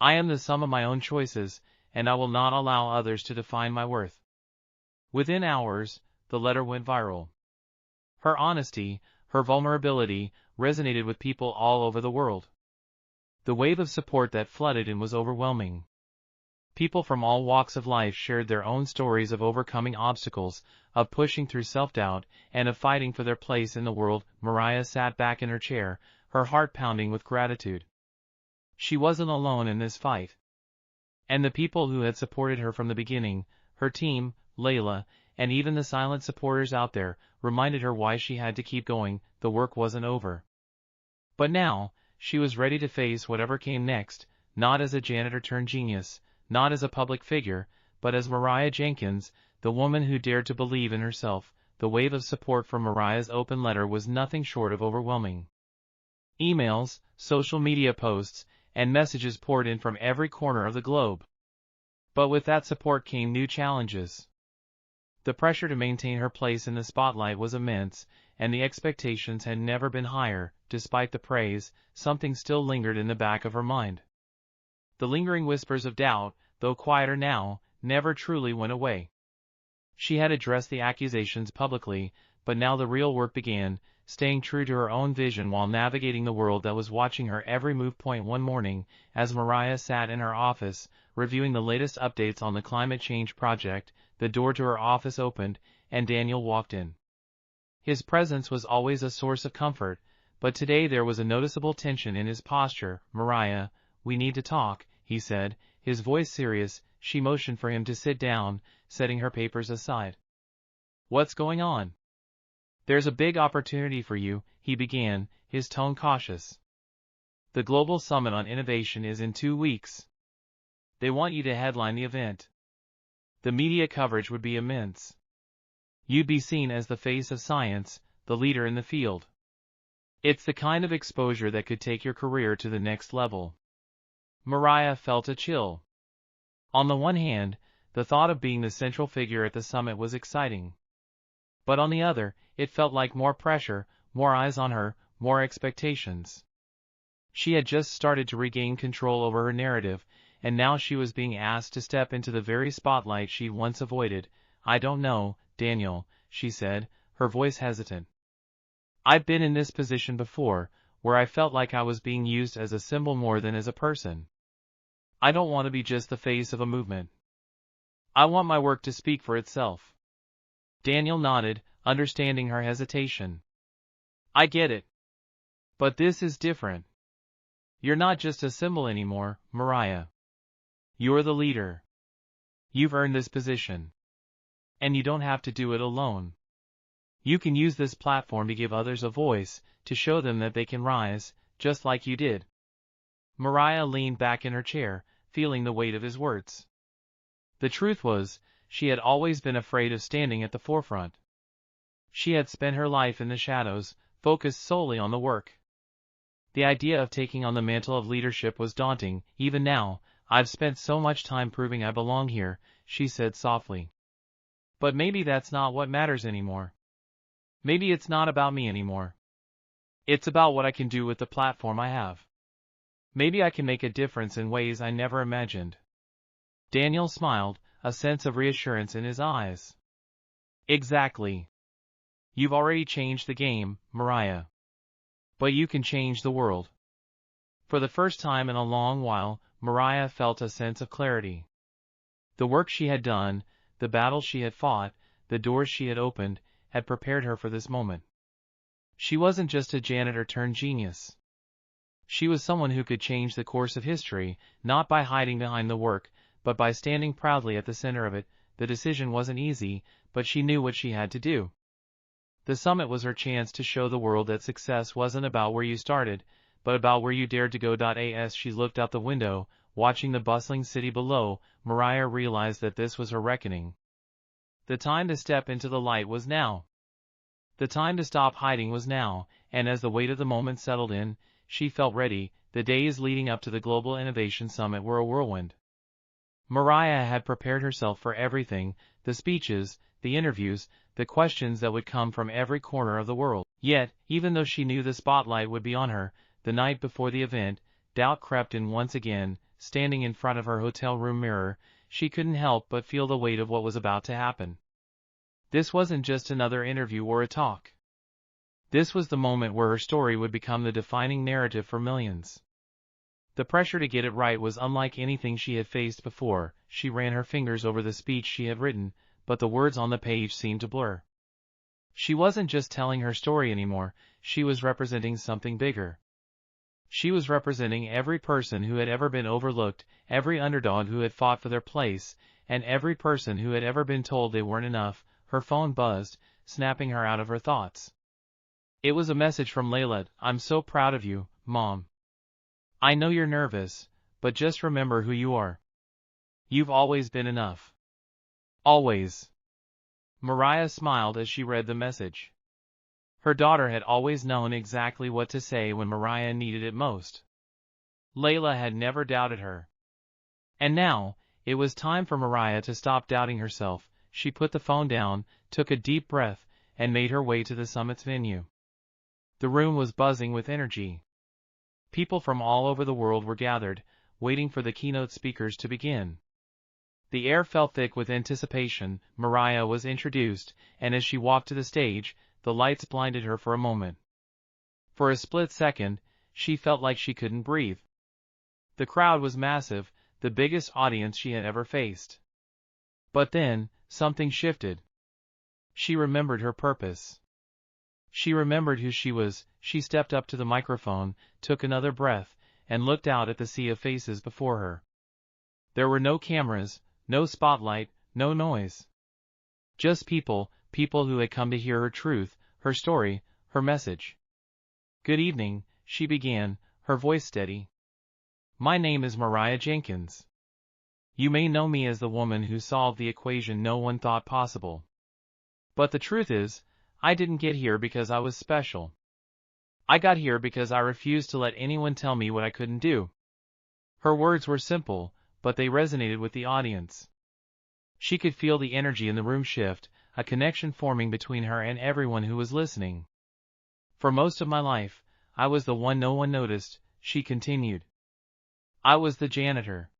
I am the sum of my own choices, and I will not allow others to define my worth." Within hours, the letter went viral. Her honesty, her vulnerability, resonated with people all over the world. The wave of support that flooded in was overwhelming. People from all walks of life shared their own stories of overcoming obstacles, of pushing through self-doubt, and of fighting for their place in the world. Mariah sat back in her chair, her heart pounding with gratitude. She wasn't alone in this fight. And the people who had supported her from the beginning, her team, Layla, and even the silent supporters out there, reminded her why she had to keep going. The work wasn't over. But now, she was ready to face whatever came next, not as a janitor-turned-genius, not as a public figure, but as Mariah Jenkins, the woman who dared to believe in herself. The wave of support from Mariah's open letter was nothing short of overwhelming. Emails, social media posts, and messages poured in from every corner of the globe. But with that support came new challenges. The pressure to maintain her place in the spotlight was immense, and the expectations had never been higher. Despite the praise, something still lingered in the back of her mind. The lingering whispers of doubt, though quieter now, never truly went away. She had addressed the accusations publicly, but now the real work began, staying true to her own vision while navigating the world that was watching her every move. One morning, as Mariah sat in her office, reviewing the latest updates on the climate change project, the door to her office opened, and Daniel walked in. His presence was always a source of comfort, but today there was a noticeable tension in his posture. "Mariah, we need to talk," he said, his voice serious. She motioned for him to sit down, setting her papers aside. "What's going on?" "There's a big opportunity for you," he began, his tone cautious. "The Global Summit on Innovation is in 2 weeks. They want you to headline the event. The media coverage would be immense. You'd be seen as the face of science, the leader in the field. It's the kind of exposure that could take your career to the next level." Mariah felt a chill. On the one hand, the thought of being the central figure at the summit was exciting. But on the other, it felt like more pressure, more eyes on her, more expectations. She had just started to regain control over her narrative, and now she was being asked to step into the very spotlight she'd once avoided. "I don't know, Daniel," she said, her voice hesitant. "I've been in this position before, where I felt like I was being used as a symbol more than as a person. I don't want to be just the face of a movement. I want my work to speak for itself." Daniel nodded, understanding her hesitation. "I get it. But this is different. You're not just a symbol anymore, Mariah. You're the leader. You've earned this position. And you don't have to do it alone. You can use this platform to give others a voice, to show them that they can rise, just like you did." Mariah leaned back in her chair, feeling the weight of his words. The truth was, she had always been afraid of standing at the forefront. She had spent her life in the shadows, focused solely on the work. The idea of taking on the mantle of leadership was daunting. "Even now, I've spent so much time proving I belong here," she said softly. "But maybe that's not what matters anymore. Maybe it's not about me anymore. It's about what I can do with the platform I have. Maybe I can make a difference in ways I never imagined." Daniel smiled, a sense of reassurance in his eyes. "Exactly. You've already changed the game, Mariah. But you can change the world." For the first time in a long while, Mariah felt a sense of clarity. The work she had done, the battles she had fought, the doors she had opened, had prepared her for this moment. She wasn't just a janitor turned genius. She was someone who could change the course of history, not by hiding behind the work, but by standing proudly at the center of it. The decision wasn't easy, but she knew what she had to do. The summit was her chance to show the world that success wasn't about where you started, but about where you dared to go. As she looked out the window, watching the bustling city below, Mariah realized that this was her reckoning. The time to step into the light was now. The time to stop hiding was now, and as the weight of the moment settled in, she felt ready. The days leading up to the Global Innovation Summit were a whirlwind. Mariah had prepared herself for everything, the speeches, the interviews, the questions that would come from every corner of the world. Yet, even though she knew the spotlight would be on her, the night before the event, doubt crept in once again. Standing in front of her hotel room mirror, she couldn't help but feel the weight of what was about to happen. This wasn't just another interview or a talk. This was the moment where her story would become the defining narrative for millions. The pressure to get it right was unlike anything she had faced before. She ran her fingers over the speech she had written, but the words on the page seemed to blur. She wasn't just telling her story anymore, she was representing something bigger. She was representing every person who had ever been overlooked, every underdog who had fought for their place, and every person who had ever been told they weren't enough. Her phone buzzed, snapping her out of her thoughts. It was a message from Layla. "I'm so proud of you, Mom. I know you're nervous, but just remember who you are. You've always been enough. Always." Mariah smiled as she read the message. Her daughter had always known exactly what to say when Mariah needed it most. Layla had never doubted her. And now, it was time for Mariah to stop doubting herself. She put the phone down, took a deep breath, and made her way to the summit's venue. The room was buzzing with energy. People from all over the world were gathered, waiting for the keynote speakers to begin. The air felt thick with anticipation. Mariah was introduced, and as she walked to the stage, the lights blinded her for a moment. For a split second, she felt like she couldn't breathe. The crowd was massive, the biggest audience she had ever faced. But then, something shifted. She remembered her purpose. She remembered who she was. She stepped up to the microphone, took another breath, and looked out at the sea of faces before her. There were no cameras, no spotlight, no noise. Just people who had come to hear her truth, her story, her message. "Good evening," she began, her voice steady. "My name is Mariah Jenkins. You may know me as the woman who solved the equation no one thought possible. But the truth is, I didn't get here because I was special. I got here because I refused to let anyone tell me what I couldn't do." Her words were simple, but they resonated with the audience. She could feel the energy in the room shift, a connection forming between her and everyone who was listening. "For most of my life, I was the one no one noticed," she continued. "I was the janitor.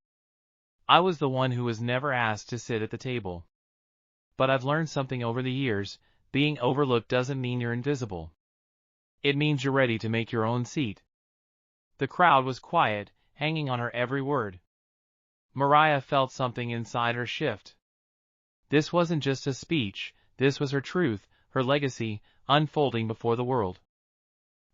I was the one who was never asked to sit at the table. But I've learned something over the years. Being overlooked doesn't mean you're invisible. It means you're ready to make your own seat." The crowd was quiet, hanging on her every word. Mariah felt something inside her shift. This wasn't just a speech, this was her truth, her legacy, unfolding before the world.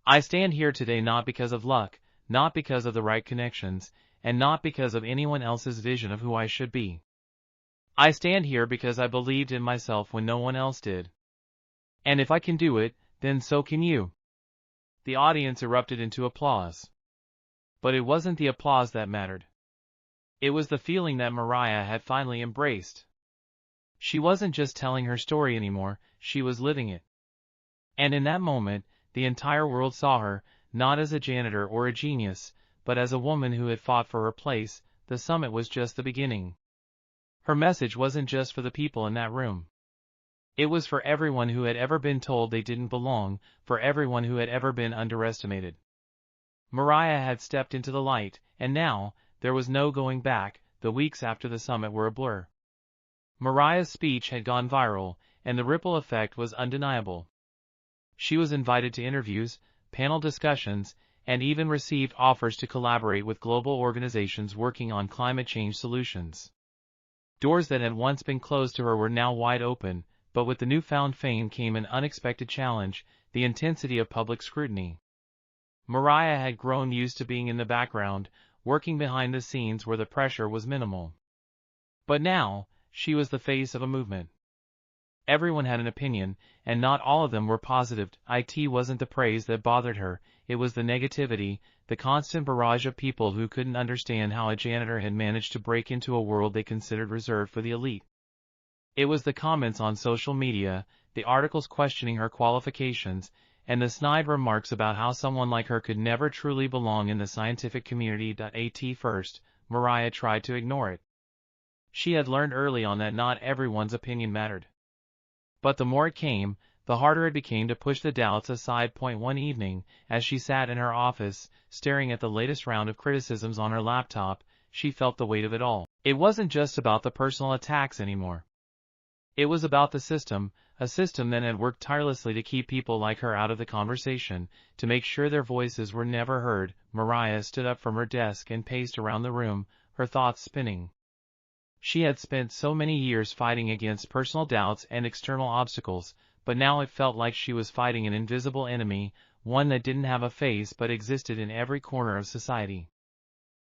"I stand here today not because of luck, not because of the right connections, and not because of anyone else's vision of who I should be. I stand here because I believed in myself when no one else did. And if I can do it, then so can you." The audience erupted into applause. But it wasn't the applause that mattered. It was the feeling that Mariah had finally embraced. She wasn't just telling her story anymore, she was living it. And in that moment, the entire world saw her, not as a janitor or a genius, but as a woman who had fought for her place. The summit was just the beginning. Her message wasn't just for the people in that room. It was for everyone who had ever been told they didn't belong, for everyone who had ever been underestimated. Mariah had stepped into the light, and now, there was no going back. The weeks after the summit were a blur. Mariah's speech had gone viral, and the ripple effect was undeniable. She was invited to interviews, panel discussions, and even received offers to collaborate with global organizations working on climate change solutions. Doors that had once been closed to her were now wide open, but with the newfound fame came an unexpected challenge: the intensity of public scrutiny. Mariah had grown used to being in the background, working behind the scenes where the pressure was minimal. But now, she was the face of a movement. Everyone had an opinion, and not all of them were positive. It wasn't the praise that bothered her, it was the negativity, the constant barrage of people who couldn't understand how a janitor had managed to break into a world they considered reserved for the elite. It was the comments on social media, the articles questioning her qualifications, and the snide remarks about how someone like her could never truly belong in the scientific community. At first, Mariah tried to ignore it. She had learned early on that not everyone's opinion mattered. But the more it came, the harder it became to push the doubts aside. One evening, as she sat in her office, staring at the latest round of criticisms on her laptop, she felt the weight of it all. It wasn't just about the personal attacks anymore. It was about the system, a system that had worked tirelessly to keep people like her out of the conversation, to make sure their voices were never heard. Mariah stood up from her desk and paced around the room, her thoughts spinning. She had spent so many years fighting against personal doubts and external obstacles, but now it felt like she was fighting an invisible enemy, one that didn't have a face but existed in every corner of society.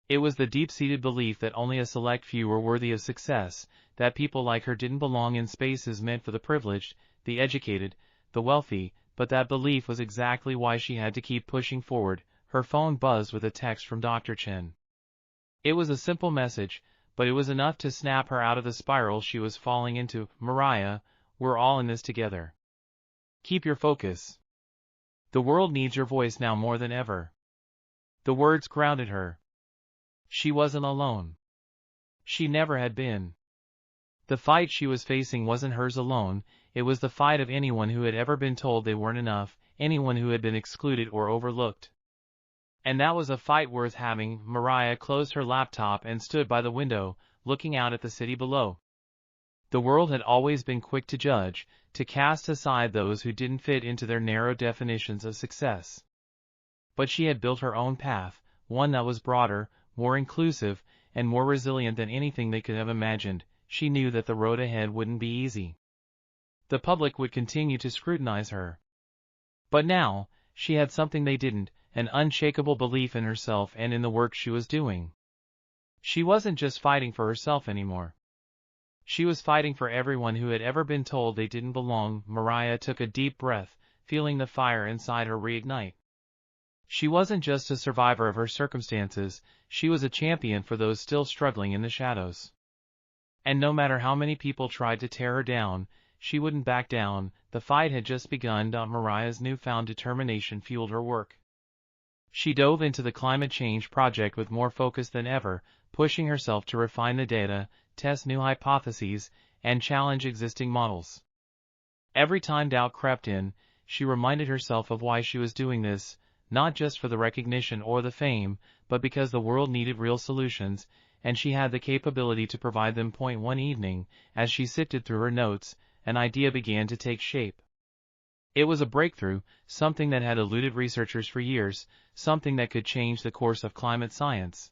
It was the deep-seated belief that only a select few were worthy of success, that people like her didn't belong in spaces meant for the privileged, the educated, the wealthy. But that belief was exactly why she had to keep pushing forward. Her phone buzzed with a text from Dr. Chen. It was a simple message, but it was enough to snap her out of the spiral she was falling into. "Mariah, we're all in this together. Keep your focus. The world needs your voice now more than ever." The words grounded her. She wasn't alone. She never had been. The fight she was facing wasn't hers alone, it was the fight of anyone who had ever been told they weren't enough, anyone who had been excluded or overlooked. And that was a fight worth having. Mariah closed her laptop and stood by the window, looking out at the city below. The world had always been quick to judge, to cast aside those who didn't fit into their narrow definitions of success. But she had built her own path, one that was broader, more inclusive, and more resilient than anything they could have imagined. She knew that the road ahead wouldn't be easy. The public would continue to scrutinize her. But now, she had something they didn't, an unshakable belief in herself and in the work she was doing. She wasn't just fighting for herself anymore. She was fighting for everyone who had ever been told they didn't belong. Mariah took a deep breath, feeling the fire inside her reignite. She wasn't just a survivor of her circumstances, she was a champion for those still struggling in the shadows. And no matter how many people tried to tear her down, she wouldn't back down. The fight had just begun. Mariah's newfound determination fueled her work. She dove into the climate change project with more focus than ever, pushing herself to refine the data, test new hypotheses, and challenge existing models. Every time doubt crept in, she reminded herself of why she was doing this, not just for the recognition or the fame, but because the world needed real solutions, and she had the capability to provide them. One evening, as she sifted through her notes, an idea began to take shape. It was a breakthrough, something that had eluded researchers for years, something that could change the course of climate science.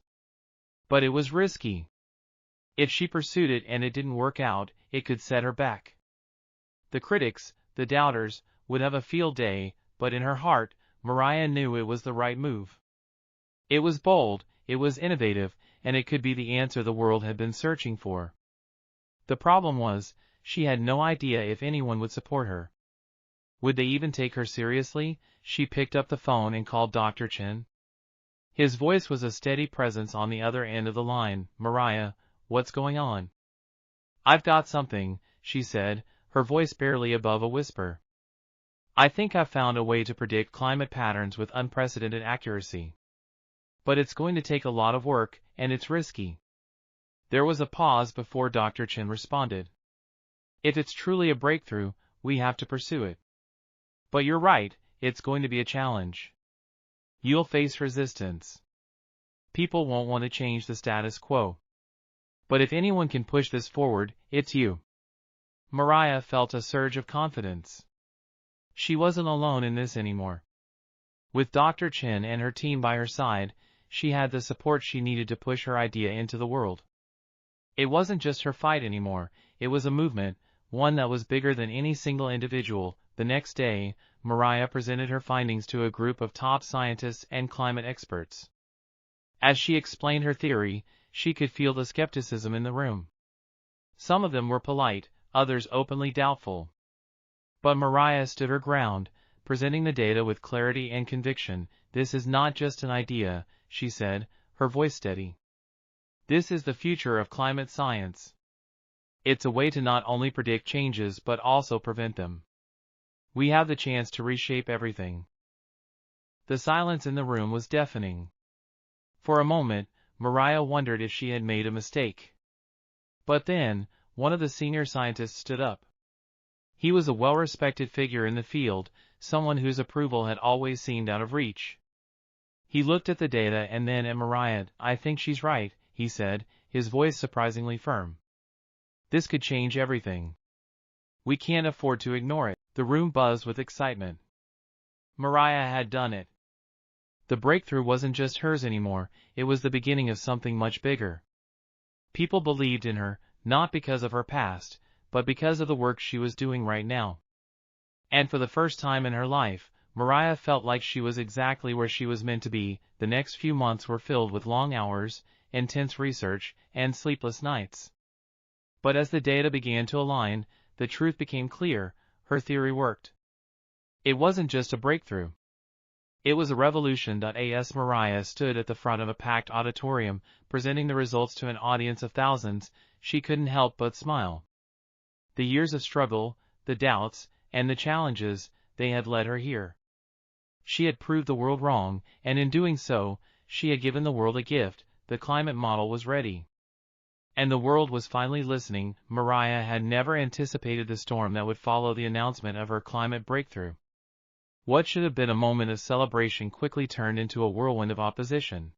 But it was risky. If she pursued it and it didn't work out, it could set her back. The critics, the doubters, would have a field day, but in her heart, Mariah knew it was the right move. It was bold, it was innovative, and it could be the answer the world had been searching for. The problem was, she had no idea if anyone would support her. Would they even take her seriously? She picked up the phone and called Dr. Chen. His voice was a steady presence on the other end of the line. Mariah, what's going on? I've got something, she said, her voice barely above a whisper. I think I've found a way to predict climate patterns with unprecedented accuracy. But it's going to take a lot of work, and it's risky. There was a pause before Dr. Chen responded. If it's truly a breakthrough, we have to pursue it. But you're right, it's going to be a challenge. You'll face resistance. People won't want to change the status quo. But if anyone can push this forward, it's you. Mariah felt a surge of confidence. She wasn't alone in this anymore. With Dr. Chen and her team by her side, she had the support she needed to push her idea into the world. It wasn't just her fight anymore, it was a movement, one that was bigger than any single individual. The next day, Mariah presented her findings to a group of top scientists and climate experts. As she explained her theory, she could feel the skepticism in the room. Some of them were polite, others openly doubtful. But Mariah stood her ground, presenting the data with clarity and conviction. This is not just an idea, she said, her voice steady. This is the future of climate science. It's a way to not only predict changes but also prevent them. We have the chance to reshape everything. The silence in the room was deafening. For a moment, Mariah wondered if she had made a mistake. But then, one of the senior scientists stood up. He was a well-respected figure in the field, someone whose approval had always seemed out of reach. He looked at the data and then at Mariah. I think she's right, he said, his voice surprisingly firm. This could change everything. We can't afford to ignore it. The room buzzed with excitement. Mariah had done it. The breakthrough wasn't just hers anymore, it was the beginning of something much bigger. People believed in her, not because of her past, but because of the work she was doing right now. And for the first time in her life, Mariah felt like she was exactly where she was meant to be. The next few months were filled with long hours, intense research, and sleepless nights. But as the data began to align, the truth became clear, her theory worked. It wasn't just a breakthrough. It was a revolution. As Mariah stood at the front of a packed auditorium, presenting the results to an audience of thousands, she couldn't help but smile. The years of struggle, the doubts, and the challenges, they had led her here. She had proved the world wrong, and in doing so, she had given the world a gift. The climate model was ready. And the world was finally listening. Mariah had never anticipated the storm that would follow the announcement of her climate breakthrough. What should have been a moment of celebration quickly turned into a whirlwind of opposition.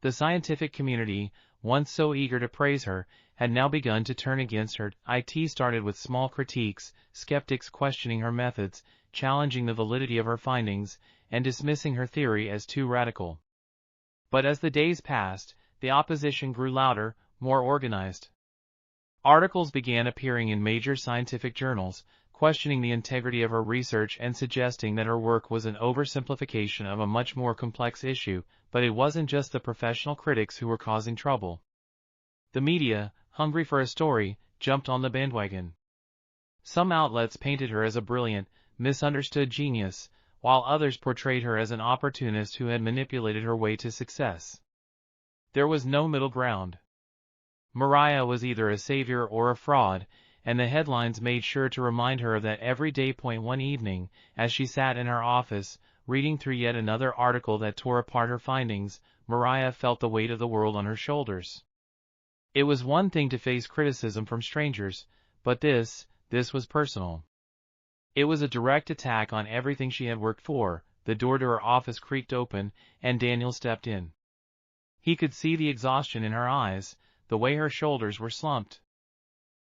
The scientific community, once so eager to praise her, had now begun to turn against her. It started with small critiques, skeptics questioning her methods, challenging the validity of her findings, and dismissing her theory as too radical. But as the days passed, the opposition grew louder, more organized. Articles began appearing in major scientific journals, questioning the integrity of her research and suggesting that her work was an oversimplification of a much more complex issue. But it wasn't just the professional critics who were causing trouble. The media, hungry for a story, jumped on the bandwagon. Some outlets painted her as a brilliant, misunderstood genius, while others portrayed her as an opportunist who had manipulated her way to success. There was no middle ground. Mariah was either a savior or a fraud, and the headlines made sure to remind her of that every day. One evening, as she sat in her office, reading through yet another article that tore apart her findings, Mariah felt the weight of the world on her shoulders. It was one thing to face criticism from strangers, but this was personal. It was a direct attack on everything she had worked for. The door to her office creaked open, and Daniel stepped in. He could see the exhaustion in her eyes, the way her shoulders were slumped.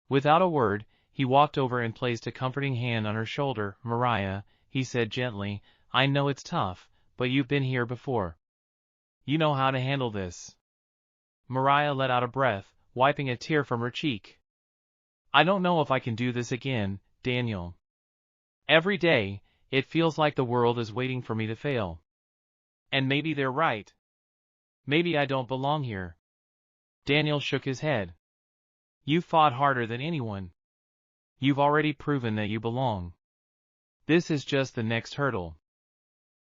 Without a word, he walked over and placed a comforting hand on her shoulder. "Mariah," he said gently, "I know it's tough, but you've been here before. You know how to handle this." Mariah let out a breath, wiping a tear from her cheek. "I don't know if I can do this again, Daniel. Every day, it feels like the world is waiting for me to fail. And maybe they're right. Maybe I don't belong here." Daniel shook his head. "You've fought harder than anyone. You've already proven that you belong. This is just the next hurdle.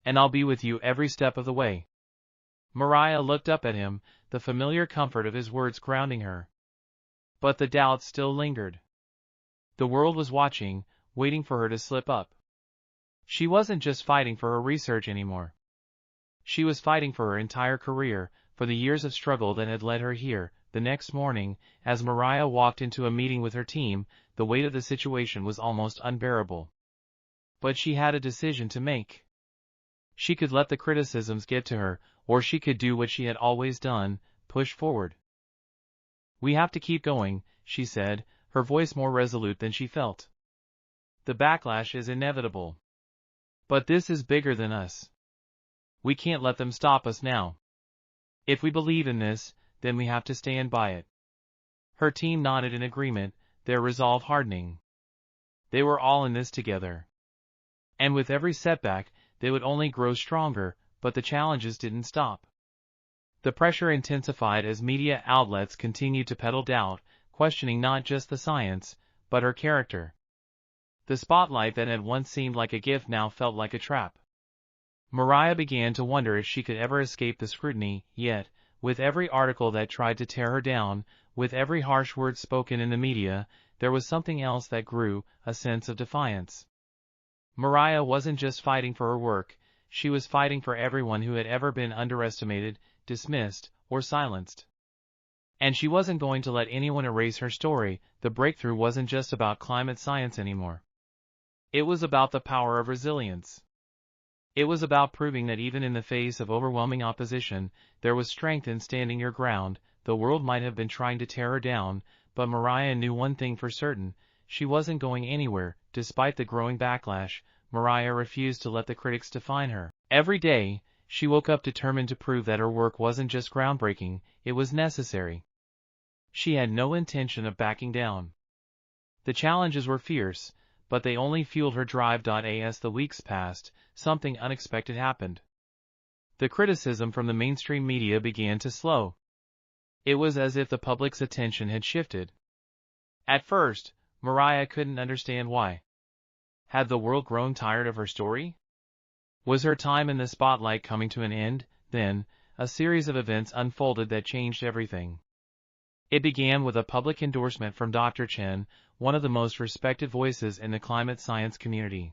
And I'll be with you every step of the way." Mariah looked up at him, the familiar comfort of his words grounding her. But the doubt still lingered. The world was watching, waiting for her to slip up. She wasn't just fighting for her research anymore. She was fighting for her entire career, for the years of struggle that had led her here. The next morning, as Mariah walked into a meeting with her team, the weight of the situation was almost unbearable. But she had a decision to make. She could let the criticisms get to her, or she could do what she had always done, push forward. "We have to keep going," she said, her voice more resolute than she felt. "The backlash is inevitable. But this is bigger than us. We can't let them stop us now. If we believe in this, then we have to stand by it." Her team nodded in agreement, their resolve hardening. They were all in this together. And with every setback, they would only grow stronger, but the challenges didn't stop. The pressure intensified as media outlets continued to peddle doubt, questioning not just the science, but her character. The spotlight that had once seemed like a gift now felt like a trap. Mariah began to wonder if she could ever escape the scrutiny, yet, with every article that tried to tear her down, with every harsh word spoken in the media, there was something else that grew, a sense of defiance. Mariah wasn't just fighting for her work, she was fighting for everyone who had ever been underestimated, dismissed, or silenced. And she wasn't going to let anyone erase her story. The breakthrough wasn't just about climate science anymore. It was about the power of resilience. It was about proving that even in the face of overwhelming opposition, there was strength in standing your ground. The world might have been trying to tear her down, but Mariah knew one thing for certain: she wasn't going anywhere. Despite the growing backlash, Mariah refused to let the critics define her. Every day, she woke up determined to prove that her work wasn't just groundbreaking, it was necessary. She had no intention of backing down. The challenges were fierce, but they only fueled her drive. As the weeks passed, something unexpected happened. The criticism from the mainstream media began to slow. It was as if the public's attention had shifted. At first, Mariah couldn't understand why. Had the world grown tired of her story? Was her time in the spotlight coming to an end? Then, a series of events unfolded that changed everything. It began with a public endorsement from Dr. Chen, one of the most respected voices in the climate science community.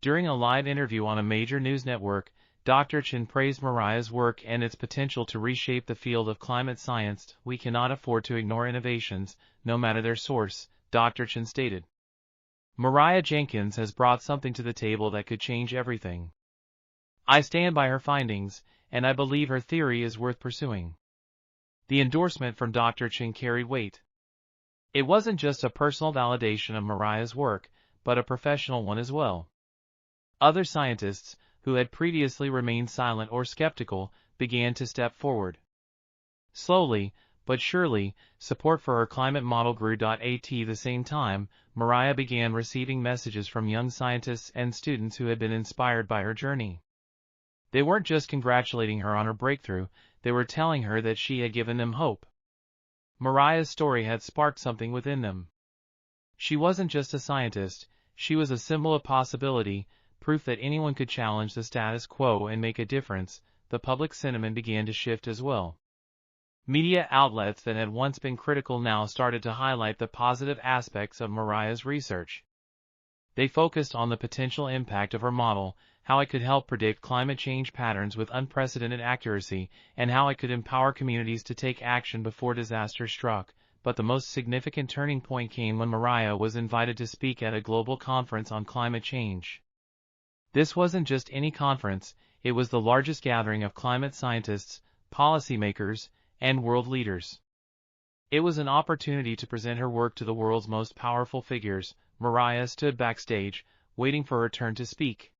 During a live interview on a major news network, Dr. Chen praised Mariah's work and its potential to reshape the field of climate science. "We cannot afford to ignore innovations, no matter their source," Dr. Chen stated. "Mariah Jenkins has brought something to the table that could change everything. I stand by her findings, and I believe her theory is worth pursuing." The endorsement from Dr. Ching carried weight. It wasn't just a personal validation of Mariah's work, but a professional one as well. Other scientists, who had previously remained silent or skeptical, began to step forward. Slowly, but surely, support for her climate model grew. At the same time, Mariah began receiving messages from young scientists and students who had been inspired by her journey. They weren't just congratulating her on her breakthrough, they were telling her that she had given them hope. Mariah's story had sparked something within them. She wasn't just a scientist, she was a symbol of possibility, proof that anyone could challenge the status quo and make a difference. The public sentiment began to shift as well. Media outlets that had once been critical now started to highlight the positive aspects of Mariah's research. They focused on the potential impact of her model, how it could help predict climate change patterns with unprecedented accuracy, and how it could empower communities to take action before disaster struck. But the most significant turning point came when Mariah was invited to speak at a global conference on climate change. This wasn't just any conference, it was the largest gathering of climate scientists, policymakers, and world leaders. It was an opportunity to present her work to the world's most powerful figures. Mariah stood backstage, waiting for her turn to speak.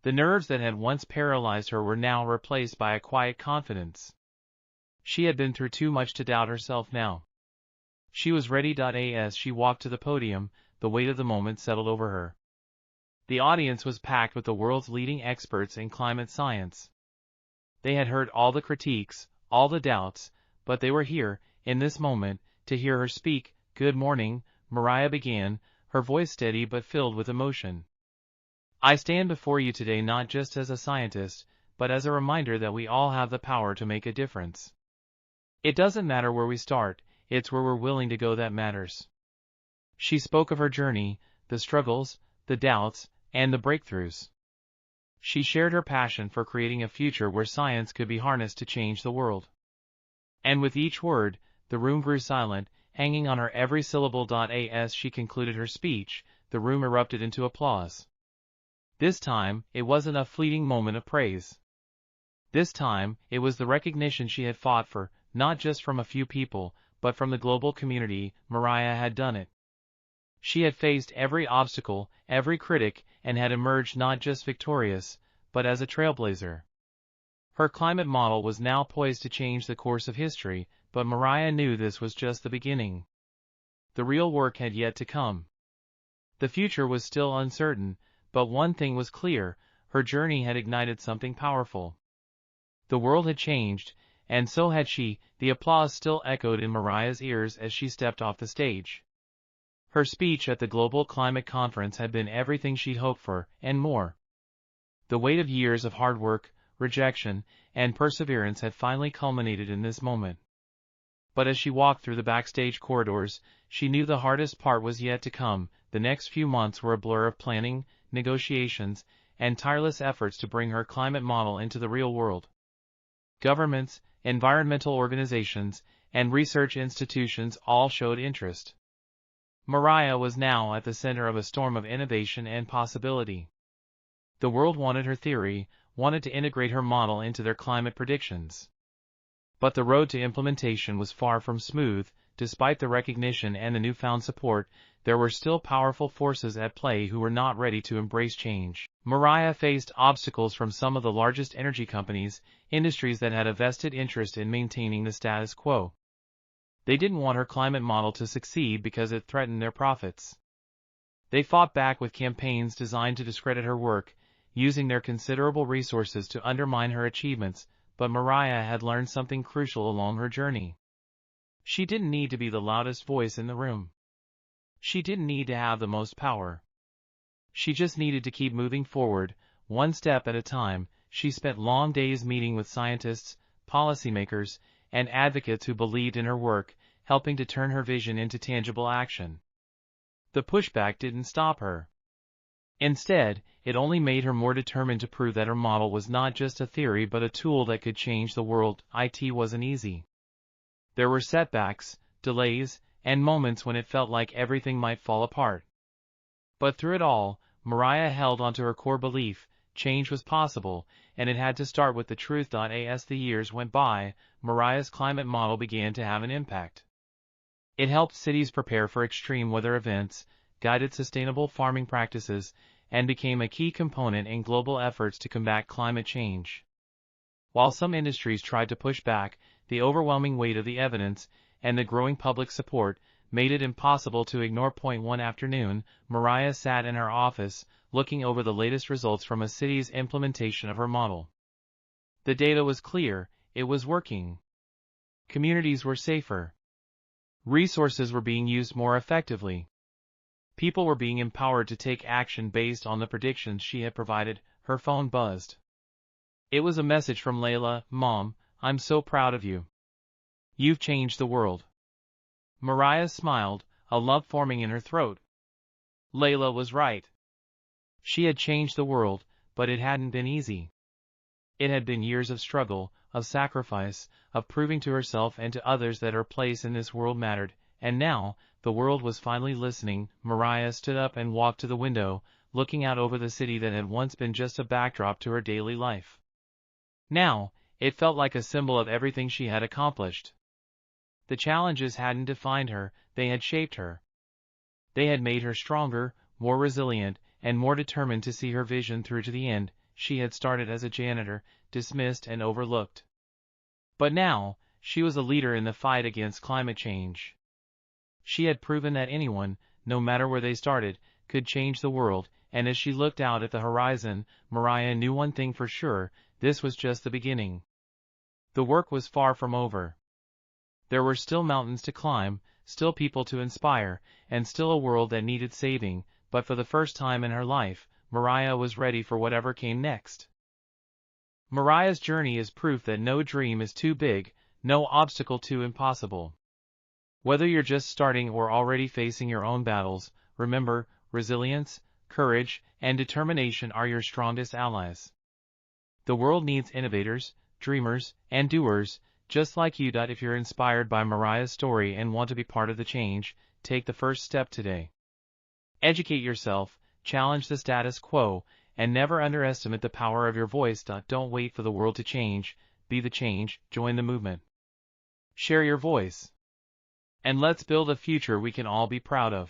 The nerves that had once paralyzed her were now replaced by a quiet confidence. She had been through too much to doubt herself now. She was ready. As she walked to the podium, the weight of the moment settled over her. The audience was packed with the world's leading experts in climate science. They had heard all the critiques, all the doubts, but they were here, in this moment, to hear her speak. "Good morning," Mariah began, her voice steady but filled with emotion. "I stand before you today not just as a scientist, but as a reminder that we all have the power to make a difference. It doesn't matter where we start, it's where we're willing to go that matters." She spoke of her journey, the struggles, the doubts, and the breakthroughs. She shared her passion for creating a future where science could be harnessed to change the world. And with each word, the room grew silent, hanging on her every syllable. As she concluded her speech, the room erupted into applause. This time, it wasn't a fleeting moment of praise. This time, it was the recognition she had fought for, not just from a few people, but from the global community. Mariah had done it. She had faced every obstacle, every critic, and had emerged not just victorious, but as a trailblazer. Her climate model was now poised to change the course of history, but Mariah knew this was just the beginning. The real work had yet to come. The future was still uncertain, but one thing was clear, her journey had ignited something powerful. The world had changed, and so had she. The applause still echoed in Mariah's ears as she stepped off the stage. Her speech at the Global Climate Conference had been everything she'd hoped for, and more. The weight of years of hard work, rejection, and perseverance had finally culminated in this moment. But as she walked through the backstage corridors, she knew the hardest part was yet to come. The next few months were a blur of planning, negotiations, and tireless efforts to bring her climate model into the real world. Governments, environmental organizations, and research institutions all showed interest. Mariah was now at the center of a storm of innovation and possibility. The world wanted her theory, wanted to integrate her model into their climate predictions. But the road to implementation was far from smooth. Despite the recognition and the newfound support, there were still powerful forces at play who were not ready to embrace change. Mariah faced obstacles from some of the largest energy companies, industries that had a vested interest in maintaining the status quo. They didn't want her climate model to succeed because it threatened their profits. They fought back with campaigns designed to discredit her work, using their considerable resources to undermine her achievements, but Mariah had learned something crucial along her journey. She didn't need to be the loudest voice in the room. She didn't need to have the most power. She just needed to keep moving forward, one step at a time. She spent long days meeting with scientists, policymakers, and advocates who believed in her work, helping to turn her vision into tangible action. The pushback didn't stop her. Instead, it only made her more determined to prove that her model was not just a theory but a tool that could change the world. It wasn't easy. There were setbacks, delays, and moments when it felt like everything might fall apart. But through it all, Mariah held onto her core belief, change was possible, and it had to start with the truth. As the years went by, Mariah's climate model began to have an impact. It helped cities prepare for extreme weather events, guided sustainable farming practices, and became a key component in global efforts to combat climate change. While some industries tried to push back, the overwhelming weight of the evidence and the growing public support made it impossible to ignore. One afternoon, Mariah sat in her office, looking over the latest results from a city's implementation of her model. The data was clear, it was working. Communities were safer. Resources were being used more effectively. People were being empowered to take action based on the predictions she had provided. Her phone buzzed. It was a message from Layla. "Mom, I'm so proud of you. You've changed the world." Mariah smiled, a lump forming in her throat. Layla was right. She had changed the world, but it hadn't been easy. It had been years of struggle, of sacrifice, of proving to herself and to others that her place in this world mattered, and now, the world was finally listening. Mariah stood up and walked to the window, looking out over the city that had once been just a backdrop to her daily life. Now, it felt like a symbol of everything she had accomplished. The challenges hadn't defined her, they had shaped her. They had made her stronger, more resilient, and more determined to see her vision through to the end. She had started as a janitor, dismissed and overlooked. But now, she was a leader in the fight against climate change. She had proven that anyone, no matter where they started, could change the world, and as she looked out at the horizon, Mariah knew one thing for sure: this was just the beginning. The work was far from over. There were still mountains to climb, still people to inspire, and still a world that needed saving, but for the first time in her life, Mariah was ready for whatever came next. Mariah's journey is proof that no dream is too big, no obstacle too impossible. Whether you're just starting or already facing your own battles, remember, resilience, courage, and determination are your strongest allies. The world needs innovators, dreamers, and doers, just like you. If you're inspired by Mariah's story and want to be part of the change, take the first step today. Educate yourself, challenge the status quo, and never underestimate the power of your voice. Don't wait for the world to change, be the change, join the movement. Share your voice. And let's build a future we can all be proud of.